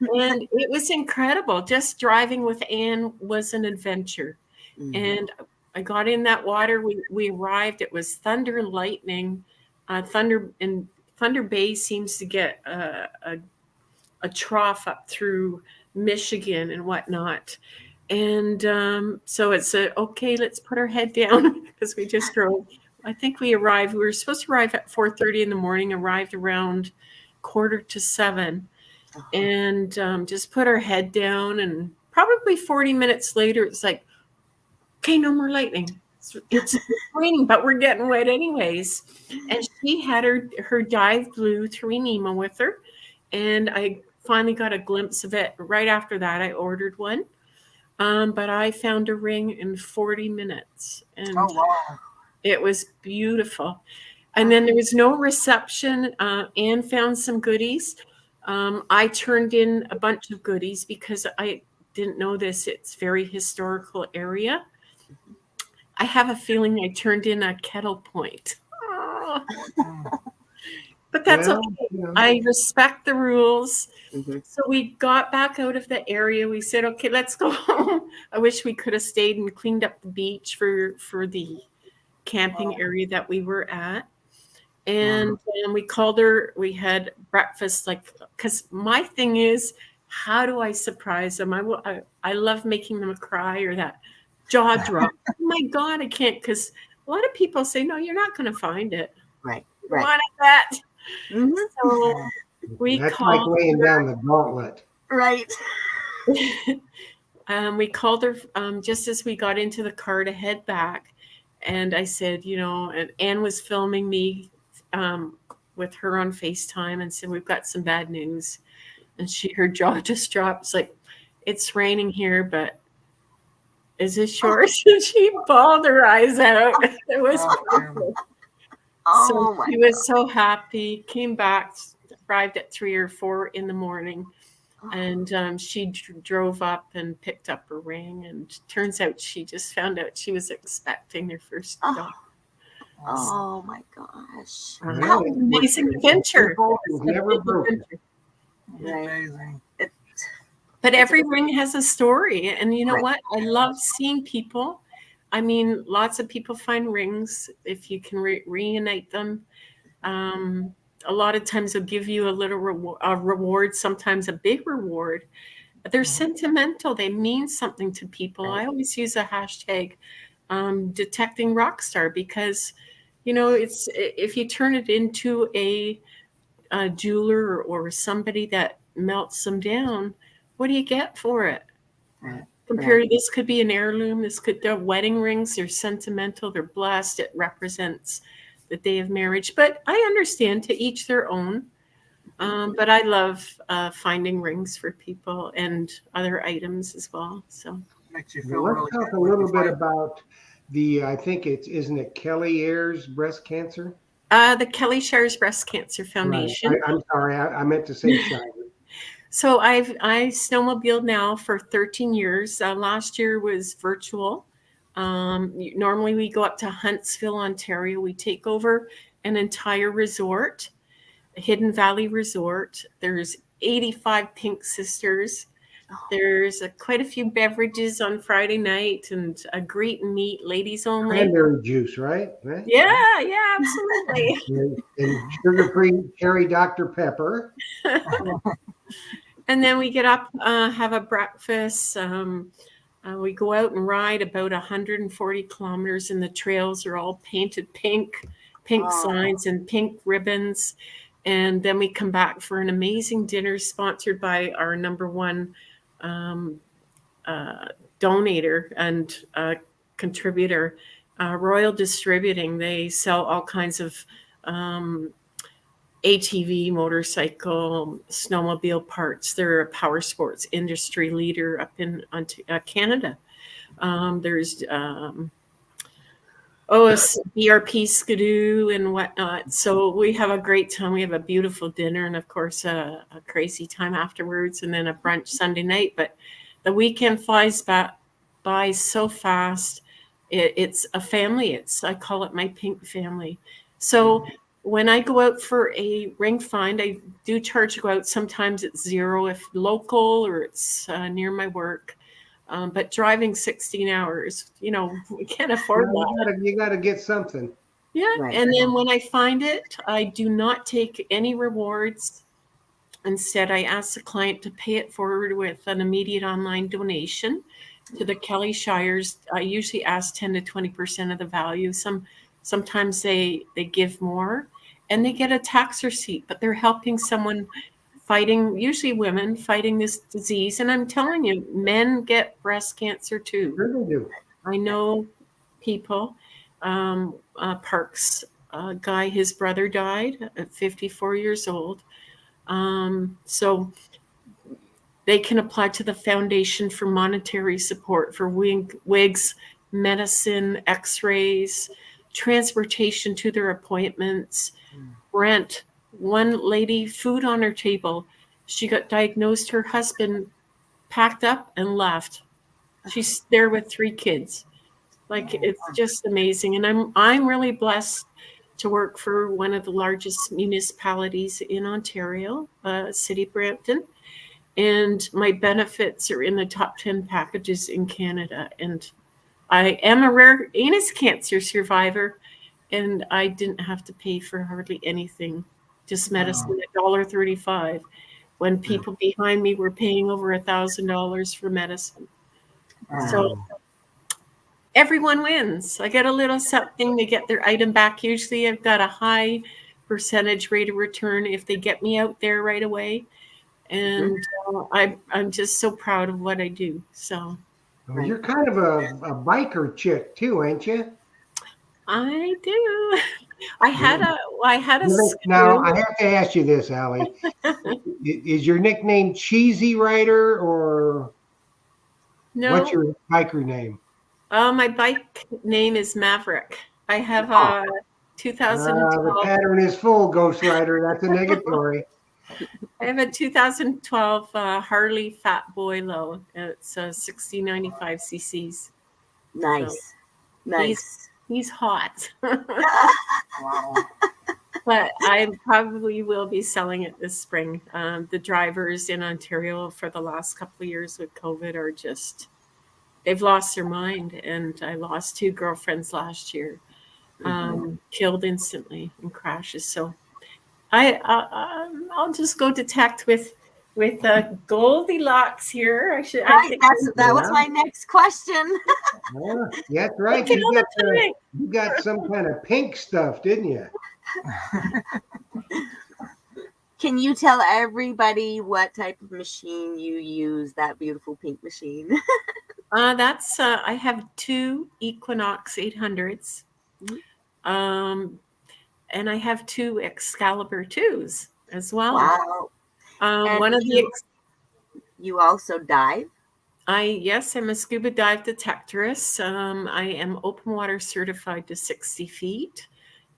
And it was incredible. Just driving with Anne was an adventure. And I got in that water. We arrived. It was thunder and lightning. Thunder Bay seems to get a trough up through Michigan and whatnot. And so it's okay, let's put our head down because we just drove. I think we were supposed to arrive at 4:30 in the morning, arrived around 6:45, and just put our head down. And probably 40 minutes later, it's like, okay, no more lightning. It's raining, but we're getting wet anyways. And she had her dive blue 3 Nemo with her. And I finally got a glimpse of it. Right after that, I ordered one. But I found a ring in 40 minutes. And Oh, wow. it was beautiful. And then there was no reception. Anne found some goodies. I turned in a bunch of goodies because I didn't know this. It's very historical area. I have a feeling I turned in a kettle point. But that's Well, okay. you know. I respect the rules. Mhm. So we got back out of the area. We said, okay, let's go home. I wish we could have stayed and cleaned up the beach for the camping area that we were at. And then we called her. We had breakfast, like, because my thing is, how do I surprise them? I love making them cry or that jaw drop. Oh my God, I can't, because a lot of people say, no, you're not going to find it. Right. You Right. wanted that. Mhm. So we That's like called laying her. down the gauntlet. Right. We called her just as we got into the car to head back. And I said, and Anne was filming me with her on FaceTime and said, we've got some bad news. And her jaw just drops like, it's raining here, but is this yours? And she bawled her eyes out. It was beautiful. Oh So my she was so happy, came back, arrived at 3 or 4 in the morning. And she drove up and picked up her ring. And turns out she just found out she was expecting their first dog. Oh my gosh. Well, Amazing adventure. It's never broken. Amazing. But every ring has a story. And you know Right. what? I love seeing people. I mean, lots of people find rings if you can reunite them. A lot of times they'll give you a little reward, sometimes a big reward. They're sentimental. They mean something to people. I always use a hashtag detecting rockstar because, it's if you turn it into a jeweler or somebody that melts them down, what do you get for it? Right. Compared to this could be an heirloom. They're wedding rings. They're sentimental. They're blessed. It represents the day of marriage. But I understand, to each their own. But I love finding rings for people and other items as well. So Makes you feel Well, really let's talk good a when you little bit find about I think isn't it Kelly Ayers breast cancer? the Kelly Shires Breast Cancer Foundation. Right. I'm sorry, I meant to say Shire. So I snowmobiled now for 13 years. Last year was virtual. Normally we go up to Huntsville, Ontario. We take over an entire resort, a Hidden Valley Resort. There's 85 Pink Sisters. There's quite a few beverages on Friday night and a greet and meet, ladies only. Cranberry juice, right? Yeah, absolutely. And sugar-free cherry Dr. Pepper. And then we get up, have a breakfast. We go out and ride about 140 kilometers, and the trails are all painted pink signs and pink ribbons. And then we come back for an amazing dinner sponsored by our number one donator and contributor, Royal Distributing. They sell all kinds of ATV, motorcycle, snowmobile parts. They're a power sports industry leader up in Canada. There's BRP Skidoo and whatnot. So we have a great time. We have a beautiful dinner and, of course, a crazy time afterwards, and then a brunch Sunday night. But the weekend flies by so fast. It's a family. I call it my pink family. So when I go out for a ring find, I do charge to go out. Sometimes it's $0 if local or it's near my work. But driving 16 hours, we can't afford that. You got to get something. Yeah. Right. And then when I find it, I do not take any rewards. Instead, I ask the client to pay it forward with an immediate online donation to the Kelly Shires. I usually ask 10 to 20% of the value. Sometimes they give more, and they get a tax receipt, but they're helping someone fighting, usually women, fighting this disease. And I'm telling you, men get breast cancer too. Sure they do. I know people. Parks guy, his brother died at 54 years old. So they can apply to the foundation for monetary support for wigs, medicine, x-rays, transportation to their appointments, rent. One lady, food on her table. She got diagnosed. Her husband packed up and left. She's there with 3 kids. Like, it's just amazing. And I'm really blessed to work for one of the largest municipalities in Ontario, City of Brampton. And my benefits are in the top 10 packages in Canada. And I am a rare anus cancer survivor, and I didn't have to pay for hardly anything, just medicine at $1.35, when people behind me were paying over $1,000 for medicine. So everyone wins. I get a little something. They get their item back. Usually I've got a high percentage rate of return if they get me out there right away. And I'm just so proud of what I do. So Well, you're kind of a biker chick too, ain't you? I do. I had a Now, screw. I have to ask you this, Allie. Is your nickname Cheesy Rider, or what's No. your biker name? My bike name is Maverick. I have Oh. a The 2012. pattern is full, Ghost Rider. That's a negatory. I have a 2012 Harley Fat Boy Low. It's 6095 cc's. Nice. Nice. He's hot. Wow. But I probably will be selling it this spring. The drivers in Ontario for the last couple of years with COVID are just, they've lost their mind. And I lost 2 girlfriends last year, killed instantly in crashes. So I'll just go detect with Goldilocks here. I think that was my next question. Yeah, that's right. You got some kind of pink stuff, didn't you? Can you tell everybody what type of machine you use? That beautiful pink machine. That's I have 2 Equinox 800s, and I have 2 Excalibur 2s as well. Wow. One of the you also dive? Yes, I'm a scuba dive detectorist. I am open water certified to 60 feet.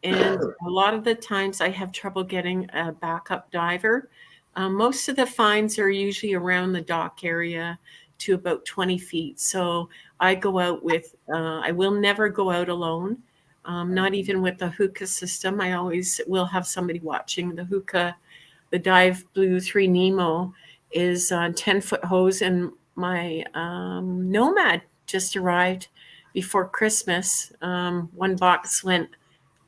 And a lot of the times I have trouble getting a backup diver. Most of the finds are usually around the dock area to about 20 feet. So I go out with, I will never go out alone, not even with the hookah system. I always will have somebody watching. The hookah, the Dive Blue 3 Nemo is a 10-foot hose, and my Nomad just arrived before Christmas. One box went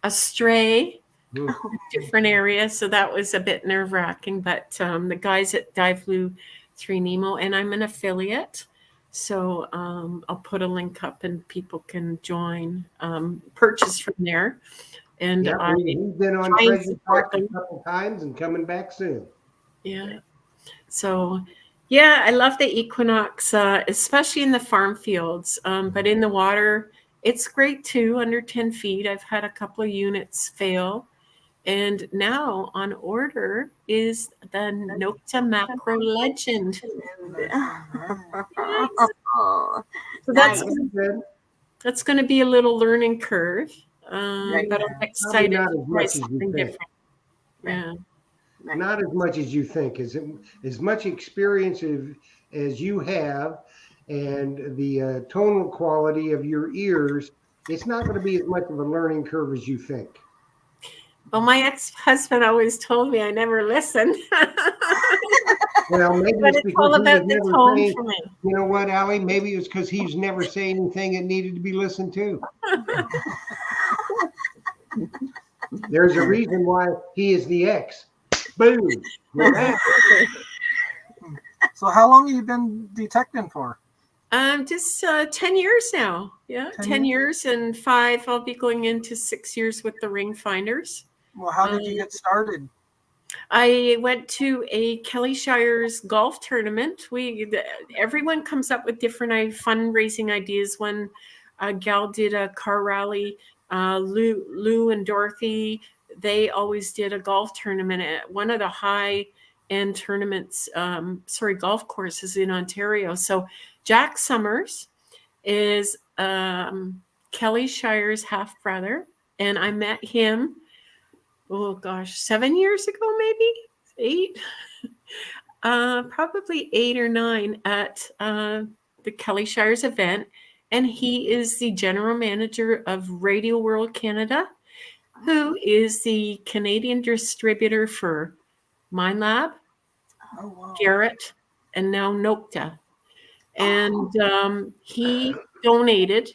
astray in a different area, so that was a bit nerve-wracking. But the guys at Dive Blue 3 Nemo, and I'm an affiliate, so I'll put a link up and people can join, purchase from there. And we've been on Treasure Talk a couple times and coming back soon. Yeah. So, yeah, I love the Equinox, especially in the farm fields. But in the water, it's great too, under 10 feet. I've had a couple of units fail. And now on order is the Nokta Macro Legend. So that's going to be a little learning curve. But I'm excited to try something different. Yeah. Not as much as you think. As much experience as you have, and the tonal quality of your ears, it's not going to be as much of a learning curve as you think. Well, my ex-husband always told me I never listened. Well, maybe but it's all about the tone for me. You know what, Allie? Maybe it's because he's never saying anything that needed to be listened to. There's a reason why he is the ex. Boom. So how long have you been detecting for? Just 10 years now. Yeah, 10 years and 5. I'll be going into 6 years with the ring finders. Well, how did you get started? I went to a Kelly Shires golf tournament. Everyone comes up with different fundraising ideas. One gal did a car rally. Lou and Dorothy, they always did a golf tournament at one of the high-end tournaments, golf courses in Ontario. So Jack Summers is Kelly Shire's half-brother, and I met him, 7 years ago, maybe 8, probably 8 or 9 at the Kelly Shires event. And he is the general manager of Radio World Canada. who is the Canadian distributor for MindLab, Oh, wow. Garrett, and now Nokta. And he donated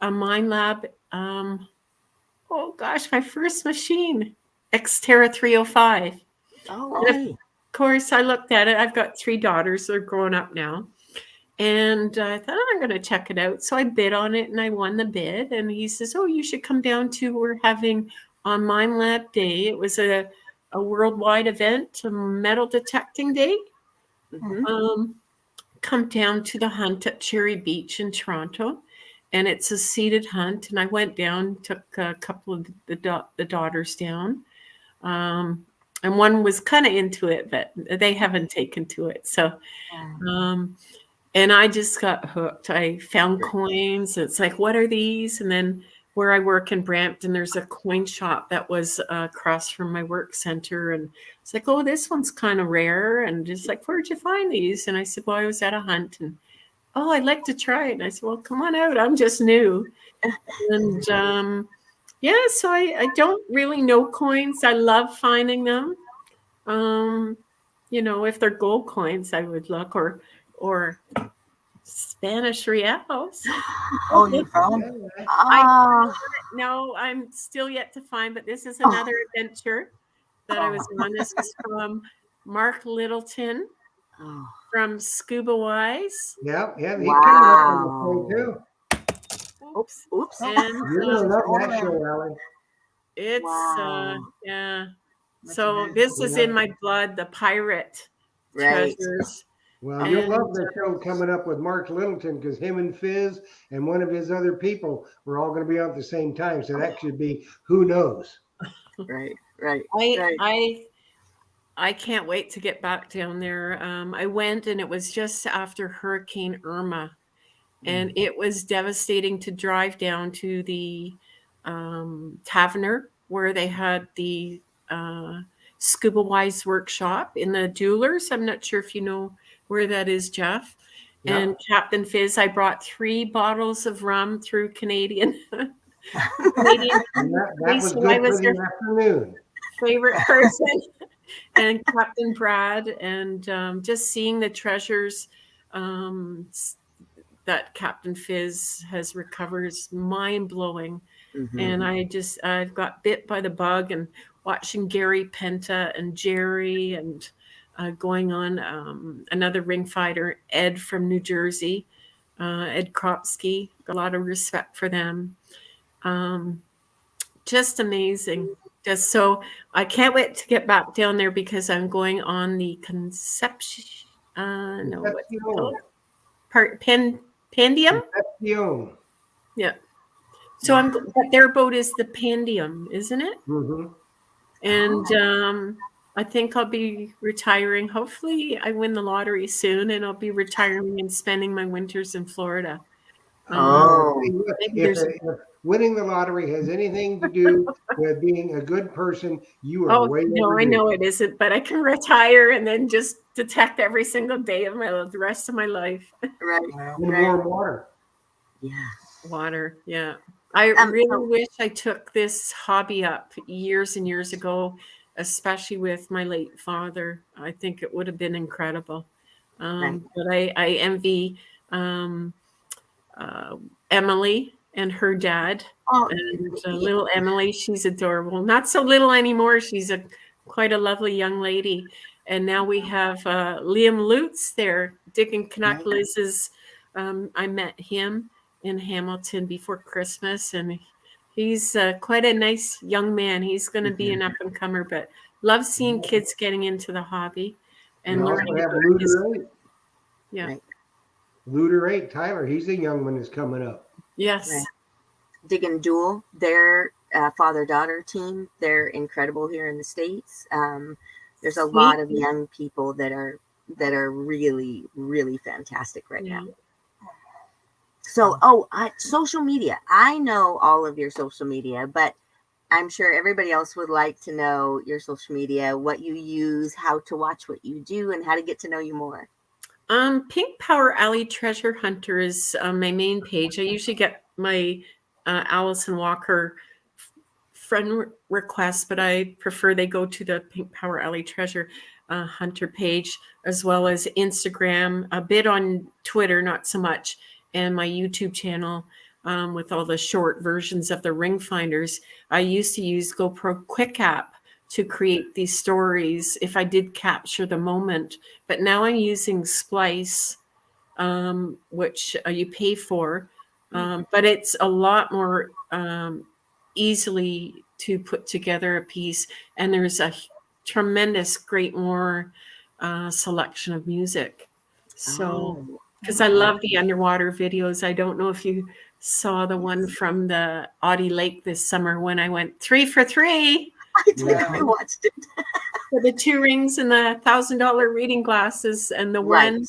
a MindLab, oh gosh, my first machine, Xterra 305. Oh, And okay. of course, I looked at it. I've got 3 daughters. They're grown up now. And I thought, I'm going to check it out. So I bid on it and I won the bid. And he says, oh, you should come down to, we're having on MindLab Day. It was a worldwide event, a metal detecting day. Mhm. Come down to the hunt at Cherry Beach in Toronto. And it's a seated hunt. And I went down, took a couple of the daughters down. And one was kind of into it, but they haven't taken to it. So, and I just got hooked. I found coins. It's like, what are these? And then where I work in Brampton, there's a coin shop that was across from my work center. And it's like, oh, this one's kind of rare. And just like, where'd you find these? And I said, well, I was at a hunt. And, oh, I'd like to try it. And I said, well, come on out. I'm just new. And yeah, so I don't really know coins. I love finding them. You know, if they're gold coins, I would look, or Spanish reals. Oh, you found? No, I'm still yet to find, but this is another adventure that I was on. This is from Mark Littleton Oh. from Scuba Wise. Yeah, he came Wow. up on the plane too. Oops. Oops. And You're gonna love that show, Alan. it's Wow. yeah. That's So amazing. this is in my blood, the pirate Right. treasures. Well, you'll love And the show coming up with Mark Littleton because him and Fizz and one of his other people were all going to be on at the same time. So that should be who knows. Right. Right. I can't wait to get back down there. I went and it was just after Hurricane Irma, and it was devastating to drive down to the Taverner where they had the Scuba Wise workshop in the Jewelers. I'm not sure if you know where that is, Jeff. Yeah. And Captain Fizz, I brought 3 bottles of rum through Canadian. Canadian And that was so good I was for their the afternoon. favorite person. And Captain Brad, and just seeing the treasures that Captain Fizz has recovered is mind blowing. Mhm. And I've got bit by the bug, and watching Gary Penta and Jerry, and going on another ring fighter, Ed from New Jersey, Ed Kropsky. Got a lot of respect for them. Just amazing. Just so I can't wait to get back down there because I'm going on the Conception. No, what's it called? Pandium. Concepcion. Yeah. So but their boat is the Pandium, isn't it? Mm-hmm. And I think I'll be retiring. Hopefully, I win the lottery soon, and I'll be retiring and spending my winters in Florida. Oh. If winning the lottery has anything to do with being a good person, you are Oh way no, overdue. I know it isn't, but I can retire and then just detect every single day of the rest of my life. Right. In Right. warm water. Yeah. Water, yeah. I really wish I took this hobby up years and years ago, especially with my late father. I think it would have been incredible. Right. But I envy Emily and her dad. Oh, And little Emily, she's adorable. Not so little anymore. She's quite a lovely young lady. And now we have Liam Lutz there. Dick and Canuck Liz's. I met him in Hamilton before Christmas, and he's quite a nice young man. He's going to be an up and comer, but love seeing kids getting into the hobby and We also learning. have Looter 8. Yeah. Right. Looter 8, Tyler, he's a young one that's coming up. Yes. Right. Dig and Jewel, their father-daughter team, they're incredible here in the States. There's a lot of young people that are really, really fantastic right now. So, social media. I know all of your social media, but I'm sure everybody else would like to know your social media, what you use, how to watch what you do, and how to get to know you more. Pink Power Alley Treasure Hunter is my main page. I usually get my Alison Walker friend requests, but I prefer they go to the Pink Power Alley Treasure Hunter page, as well as Instagram, a bit on Twitter, not so much, and my YouTube channel with all the short versions of the ring finders. I used to use GoPro Quick App to create these stories if I did capture the moment, but now I'm using Splice, which you pay for, but it's a lot more easily to put together a piece, and there's a tremendous great more selection of music. So because I love the underwater videos. I don't know if you saw the one from the Audie Lake this summer when I went 3 for 3. I did. I watched it. For the 2 rings and the $1,000 reading glasses, and the one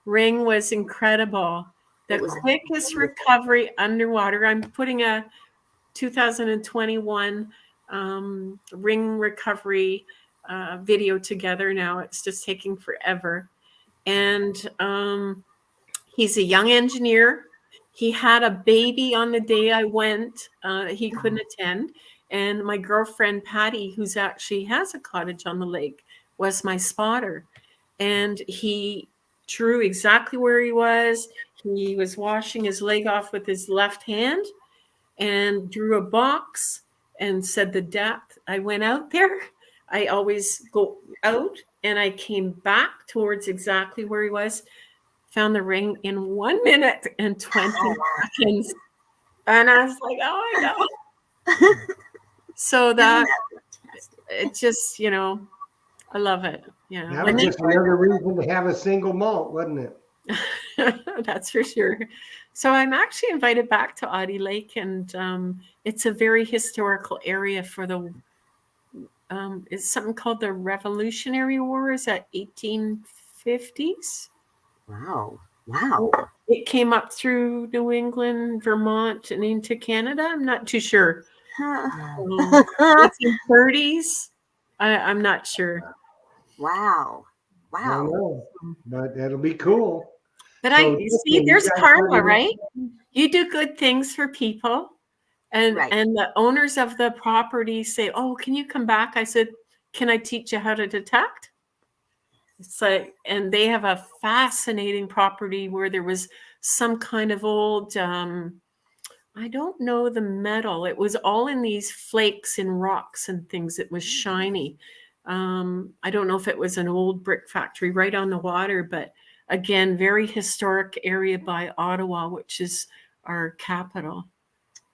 ring was incredible. The quickest recovery underwater. I'm putting a 2021 ring recovery video together now. It's just taking forever. And he's a young engineer. He had a baby on the day I went. He couldn't attend. And my girlfriend, Patty, who's actually has a cottage on the lake, was my spotter. And he drew exactly where he was. He was washing his leg off with his left hand and drew a box and said the depth. I went out there. I always go out, and I came back towards exactly where he was, found the ring in 1 minute and 20 seconds. And I was like, oh my God. So that it just, I love it. Yeah. That was just another reason to have a single malt, wasn't it? That's for sure. So I'm actually invited back to Audie Lake, and it's a very historical area for the, it's something called the Revolutionary War. Is that 1850s? Wow. It came up through New England, Vermont, and into Canada. I'm not too sure. It's in 30s. I'm not sure. Wow. I don't know, but that'll be cool. But there's karma, right? You do good things for people, and the owners of the property say, "Oh, can you come back?" I said, "Can I teach you how to detect?" It's like, and they have a fascinating property where there was some kind of old, I don't know the metal. It was all in these flakes and rocks and things. It was shiny. I don't know if it was an old brick factory right on the water, but again, very historic area by Ottawa, which is our capital.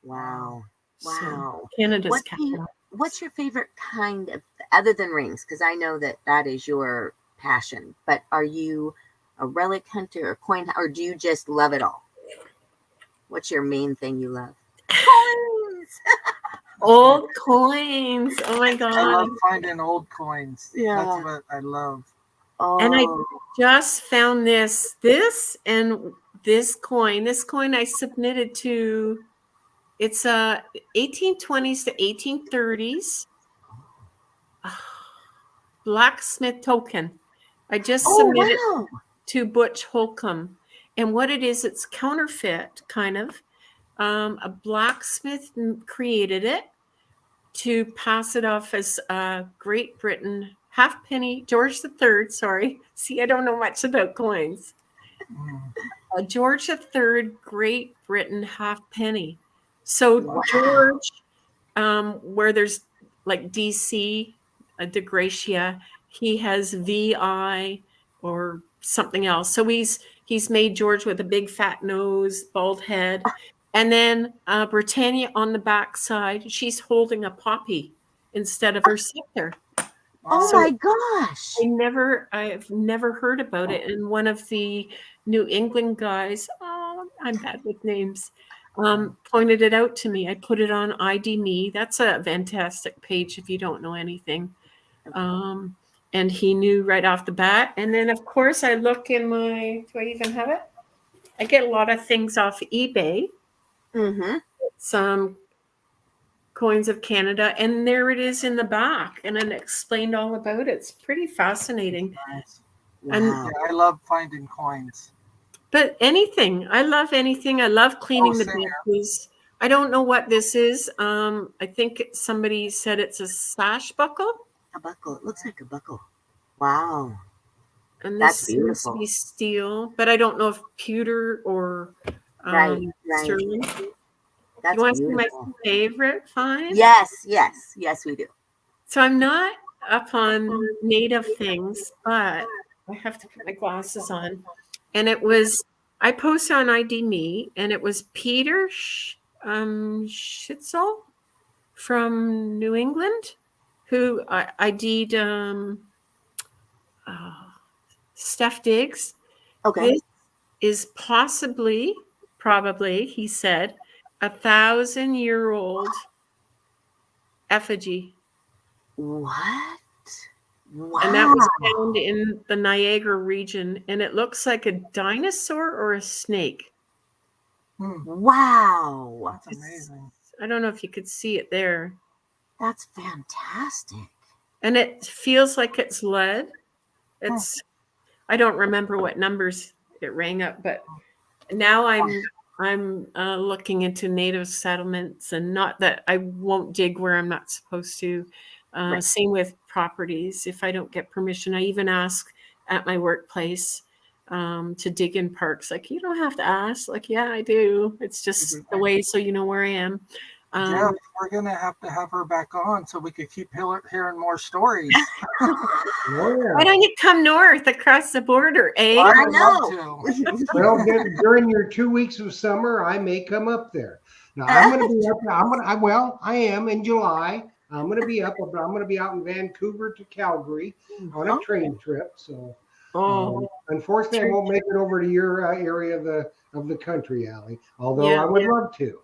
Wow. So, Canada's capital. What's your favorite kind of, other than rings? Because I know that is your passion, but are you a relic hunter or coin, or do you just love it all? What's your main thing you love? Coins. Old coins. Oh my God. I love finding old coins. Yeah. That's what I love. Oh. And I just found this and this coin. This coin I submitted to, it's 1820s to 1830s. Blacksmith token. I just submitted to Butch Holcomb. And what it is, it's counterfeit, kind of. A blacksmith created it to pass it off as Great Britain halfpenny, George III, sorry. See, I don't know much about coins. George III, Great Britain halfpenny. So George, where there's like DC, De Gracia, he has VI or something else. So he's made George with a big fat nose, bald head. And then Britannia on the back side, she's holding a poppy instead of her scepter. Oh my gosh. I've never heard about it. And one of the New England guys, I'm bad with names, pointed it out to me. I put it on ID Me. That's a fantastic page if you don't know anything. And he knew right off the bat. And then, of course, I look in my, do I even have it? I get a lot of things off eBay. Mm-hmm. Some coins of Canada. And there it is in the back. And it explained all about it. It's pretty fascinating. Nice. Wow. And I love finding coins. But anything. I love anything. I love cleaning the beaches. I don't know what this is. I think somebody said it's a sash buckle. A buckle. It looks like a buckle. Wow. And That's this seems to beautiful. be steel, but I don't know if pewter or Right. sterling. That's You want to see my beautiful. favorite find? Yes, we do. So I'm not up on native things, but I have to put my glasses on. And it was, I posted on ID Me, and it was Peter Schitzel from New England, who I ID'd Steph Diggs. Okay. This is probably, he said, 1,000-year-old effigy. What? Wow. And that was found in the Niagara region, and it looks like a dinosaur or a snake. Wow. That's amazing. I don't know if you could see it there. That's fantastic. And it feels like it's lead. I don't remember what numbers it rang up, but now I'm looking into native settlements, and not that I won't dig where I'm not supposed to. Right. Same with properties. If I don't get permission, I even ask at my workplace to dig in parks. Like, you don't have to ask. Like, yeah, I do. It's just the way, so you know where I am. Jeff, we're gonna have to have her back on so we could keep hearing more stories. Why don't you come north across the border, eh? I know. Well, during your 2 weeks of summer, I may come up there. Now I'm going to be up. I am in July. I'm going to be up, but I'm going to be out in Vancouver to Calgary on a train trip. So, unfortunately, I won't make it over to your area of the country, Allie. Although I would love to.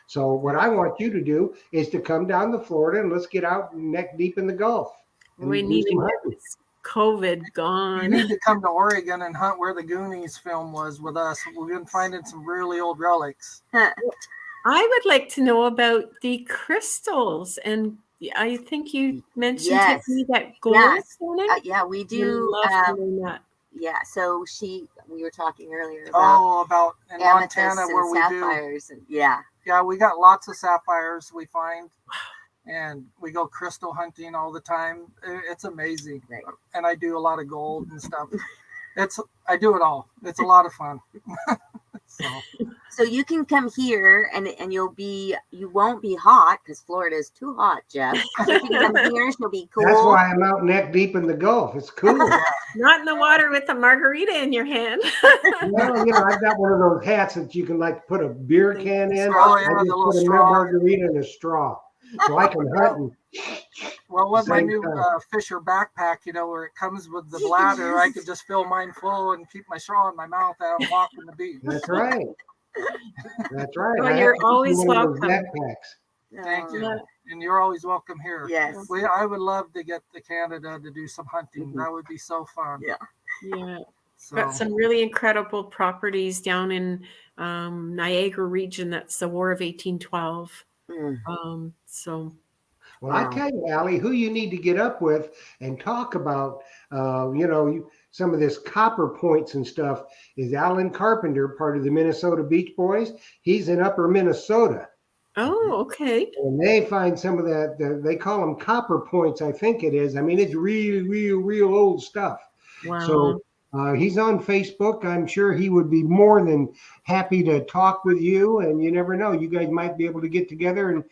So, what I want you to do is to come down to Florida and let's get out neck deep in the Gulf. We need to get this COVID gone. You need to come to Oregon and hunt where the Goonies film was with us. We've been finding some really old relics. I would like to know about the crystals, and I think you mentioned to me that gold. Yeah, we do. Love to know that. Yeah, so we were talking earlier about in Montana where we sapphires do. And, yeah, we got lots of sapphires we find, and we go crystal hunting all the time. It's amazing, right. And I do a lot of gold and stuff. I do it all. It's a lot of fun. So you can come here and you won't be hot because Florida is too hot, Jeff. So you can come here, she'll be cool. That's why I'm out neck deep in the Gulf. It's cool. Not in the water with a margarita in your hand. Well, I've got one of those hats that you can like put a beer can in. I just put a margarita in a straw. So I can hunt. Well, with my new Fisher backpack, where it comes with the bladder, I could just fill mine full and keep my straw in my mouth as I'm walking the beach. That's right. That's right. Well, you're always welcome. Thank you. And you're always welcome here. Yes. I would love to get to Canada to do some hunting. That would be so fun. Yeah. Got some really incredible properties down in Niagara region. That's the War of 1812. Well, I tell you, Allie, who you need to get up with and talk about, some of this copper points and stuff is Alan Carpenter, part of the Minnesota Beach Boys. He's in Upper Minnesota. Oh, okay. And they find some of that, they call them copper points, I think it is. I mean, it's real old stuff. Wow. So he's on Facebook. I'm sure he would be more than happy to talk with you. And you never know, you guys might be able to get together and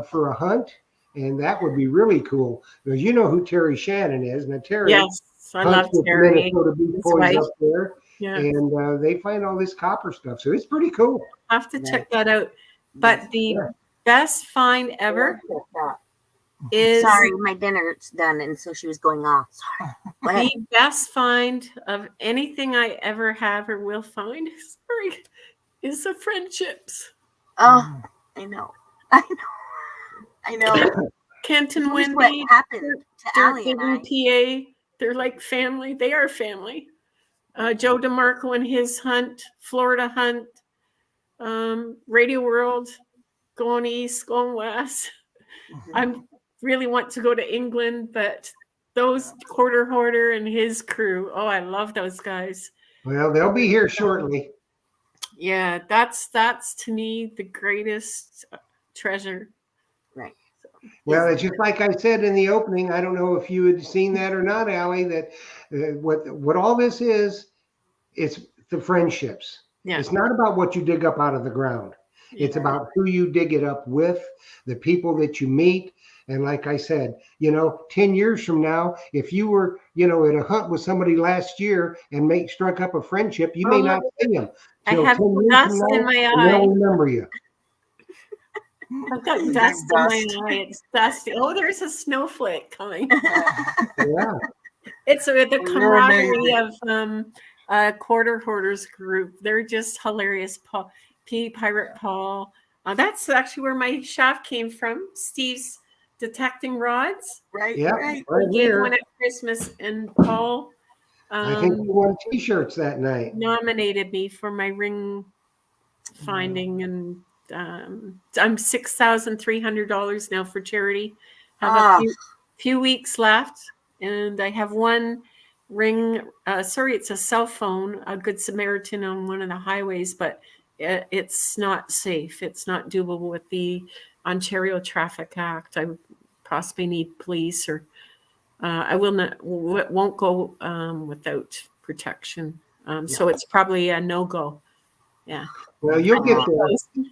for a hunt. And that would be really cool because you know who Terry Shannon is. Now, Terry, yes, I love Terry. Minnesota Beach Boys up there, yeah. And they find all this copper stuff, so it's pretty cool. I have to check that out. But the best find ever is sorry, my dinner's done, and so she was going off. Sorry. The best find of anything I ever have or will find. Sorry, is the friendships. Oh, I know. Kenton, Wendy, what happened to Allie and I. PA, they're like family. They are family. Joe DeMarco and his hunt, Florida hunt, Radio World, going east, going west. I really want to go to England, but those Quarter Hoarder and his crew. Oh, I love those guys. Well, they'll be here shortly. Yeah, that's to me the greatest treasure. Right. Well, it's just like I said in the opening. I don't know if you had seen that or not, Allie. That what all this is, it's the friendships. Yeah. It's not about what you dig up out of the ground. It's Yeah. about who you dig it up with, the people that you meet. And like I said, 10 years from now, if you were, at a hunt with somebody last year and struck up a friendship, you may not see them I till have 10 years from dust now, in my and they'll eye. remember you. I've got Big dust in my dust. eye. It's dusty. Oh, there's a snowflake coming. Yeah. It's the You're camaraderie amazing. of Quarter Hoarders group. They're just hilarious. Pirate Paul. That's actually where my shaft came from. Steve's detecting rods. Right. Yeah. Right. Right We gave here. one at Christmas, and Paul I think you won T-shirts that night. nominated me for my ring finding, and I'm $6,300 now for charity. Have a few weeks left, and I have one ring. Sorry, it's a cell phone, a Good Samaritan on one of the highways, but it's not safe. It's not doable with the Ontario Traffic Act. I possibly need police, or I won't go without protection. So it's probably a no-go. Yeah. Well, you'll get there.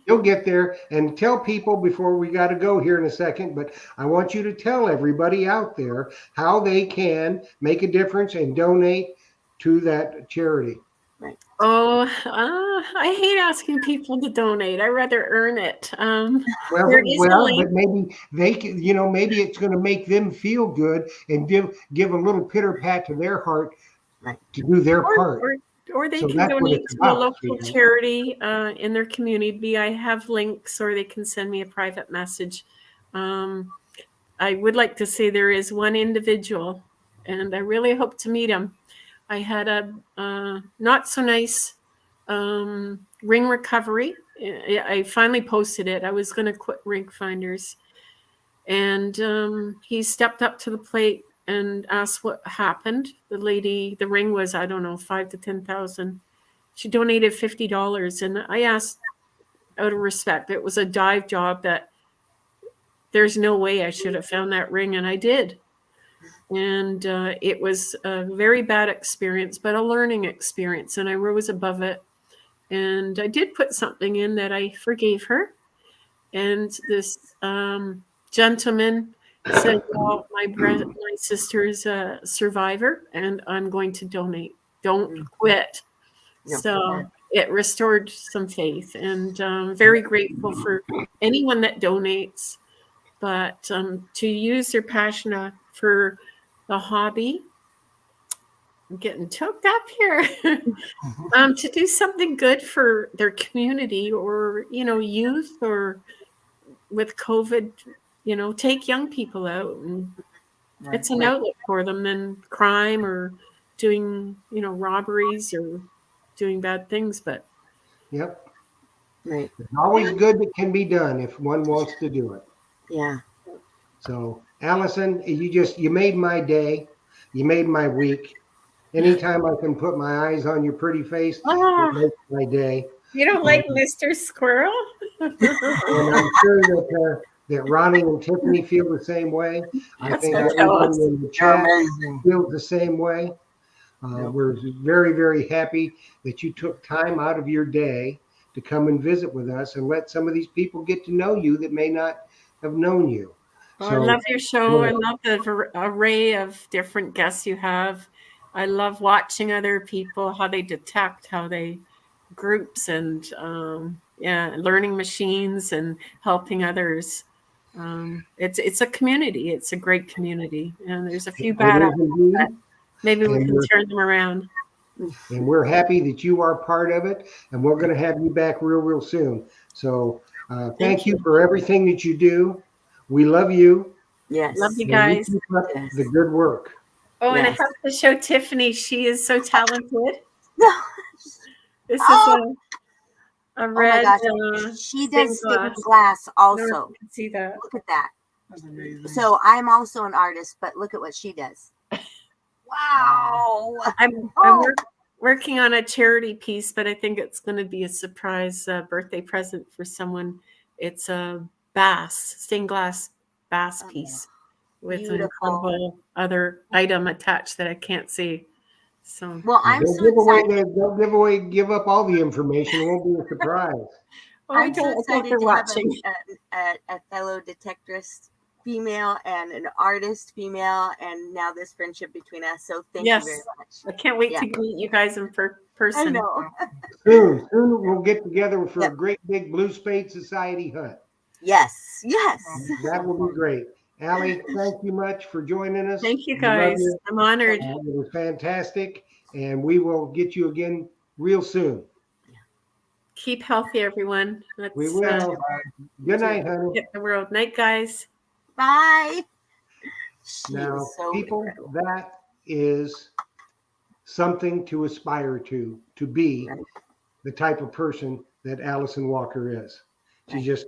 You'll get there. And tell people before we got to go here in a second, but I want you to tell everybody out there how they can make a difference and donate to that charity. Right. Oh, I hate asking people to donate. I rather earn it. Well, but maybe they can, maybe it's going to make them feel good and give a little pitter pat to their heart to do their part. Or they So can that's what donate it's to a about, local charity in their community. I have links, or they can send me a private message. I would like to say there is one individual, and I really hope to meet him. I had a not so nice ring recovery. I finally posted it. I was going to quit Ring Finders, and he stepped up to the plate and asked what happened. The lady, the ring was, I don't know, $5,000 to $10,000. She donated $50, and I asked out of respect. It was a dive job that there's no way I should have found that ring, and I did. And it was a very bad experience, but a learning experience, and I rose above it. And I did put something in that I forgave her. And this gentleman said, well, my sister's a survivor, and I'm going to donate. Don't quit. So it restored some faith, and I'm very grateful for anyone that donates. But to use their passion for the hobby, I'm getting choked up here. To do something good for their community, or youth, or with COVID, take young people out, and it's an outlet for them than crime or doing, robberies or doing bad things. But Yep. Right. It's always good that can be done if one wants to do it. Yeah. So, Alison, you made my day. You made my week. Anytime I can put my eyes on your pretty face, it makes my day. You don't like Mr. Squirrel? And I'm sure that Ronnie and Tiffany feel the same way. I think everybody in the chat feels the same way. We're very, very happy that you took time out of your day to come and visit with us and let some of these people get to know you that may not have known you. I love your show. I love the array of different guests you have. I love watching other people, how they detect, how they groups, and learning machines and helping others. It's a community. It's a great community, and there's a few bad apples, but maybe we can turn them around. And we're happy that you are part of it, and we're going to have you back real soon. So thank you for everything that you do. We love you. Yes. Love you guys. Keep up the good work. Oh, and I have to show Tiffany. She is so talented. This is a red. Oh my gosh. She does stained glass also. You can see that. Look at that. That's amazing. So I'm also an artist, but look at what she does. Wow. working on a charity piece, but I think it's going to be a surprise birthday present for someone. It's a stained glass bass piece with an Beautiful. incredible other item attached that I can't see. So, Well, I'm Don't so give away excited. give up all the information. It won't be a surprise. I'm so I think excited they're to have watching. a fellow detectress female and an artist female, and now this friendship between us. So thank you very much. I can't wait Yeah. to meet you guys in person. I know. Soon we'll get together for a great big Blue Spade Society hunt. Yes. That will be great. Allie, thank you much for joining us. Thank you We love guys. you. I'm honored. It was fantastic, and we will get you again real soon. Keep healthy, everyone. Let's We will. Good night, honey. hit the world. Night, guys. Bye. She Now, is so people, incredible. that is something to aspire to be Right. the type of person that Alison Walker is. She's Right. just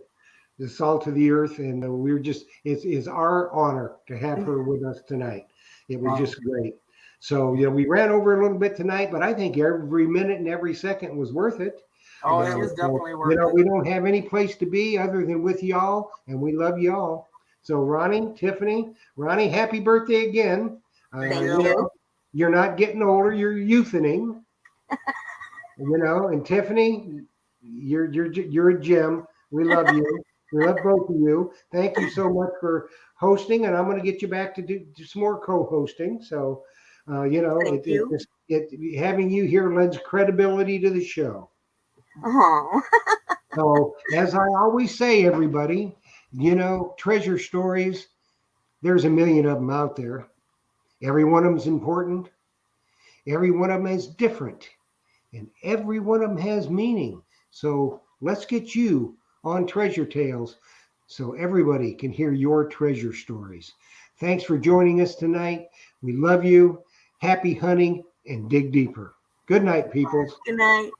the salt of the earth, and we're just, it's our honor to have her with us tonight. It was just great. So, we ran over a little bit tonight, but I think every minute and every second was worth it. Oh, it was definitely worth it. We don't have any place to be other than with y'all, and we love y'all. So, Ronnie, Tiffany, happy birthday again. Thank you. You're not getting older, you're youthening. And Tiffany, you're a gem. We love you. We love both of you. Thank you so much for hosting, and I'm going to get you back to do some more co-hosting. So, Thank you. Having you here lends credibility to the show. Oh. So, as I always say, everybody, treasure stories, there's a million of them out there. Every one of them is important. Every one of them is different. And every one of them has meaning. So let's get you on Treasure Tales so everybody can hear your treasure stories. Thanks for joining us tonight. We love you. Happy hunting and dig deeper. Good night, people. Good night.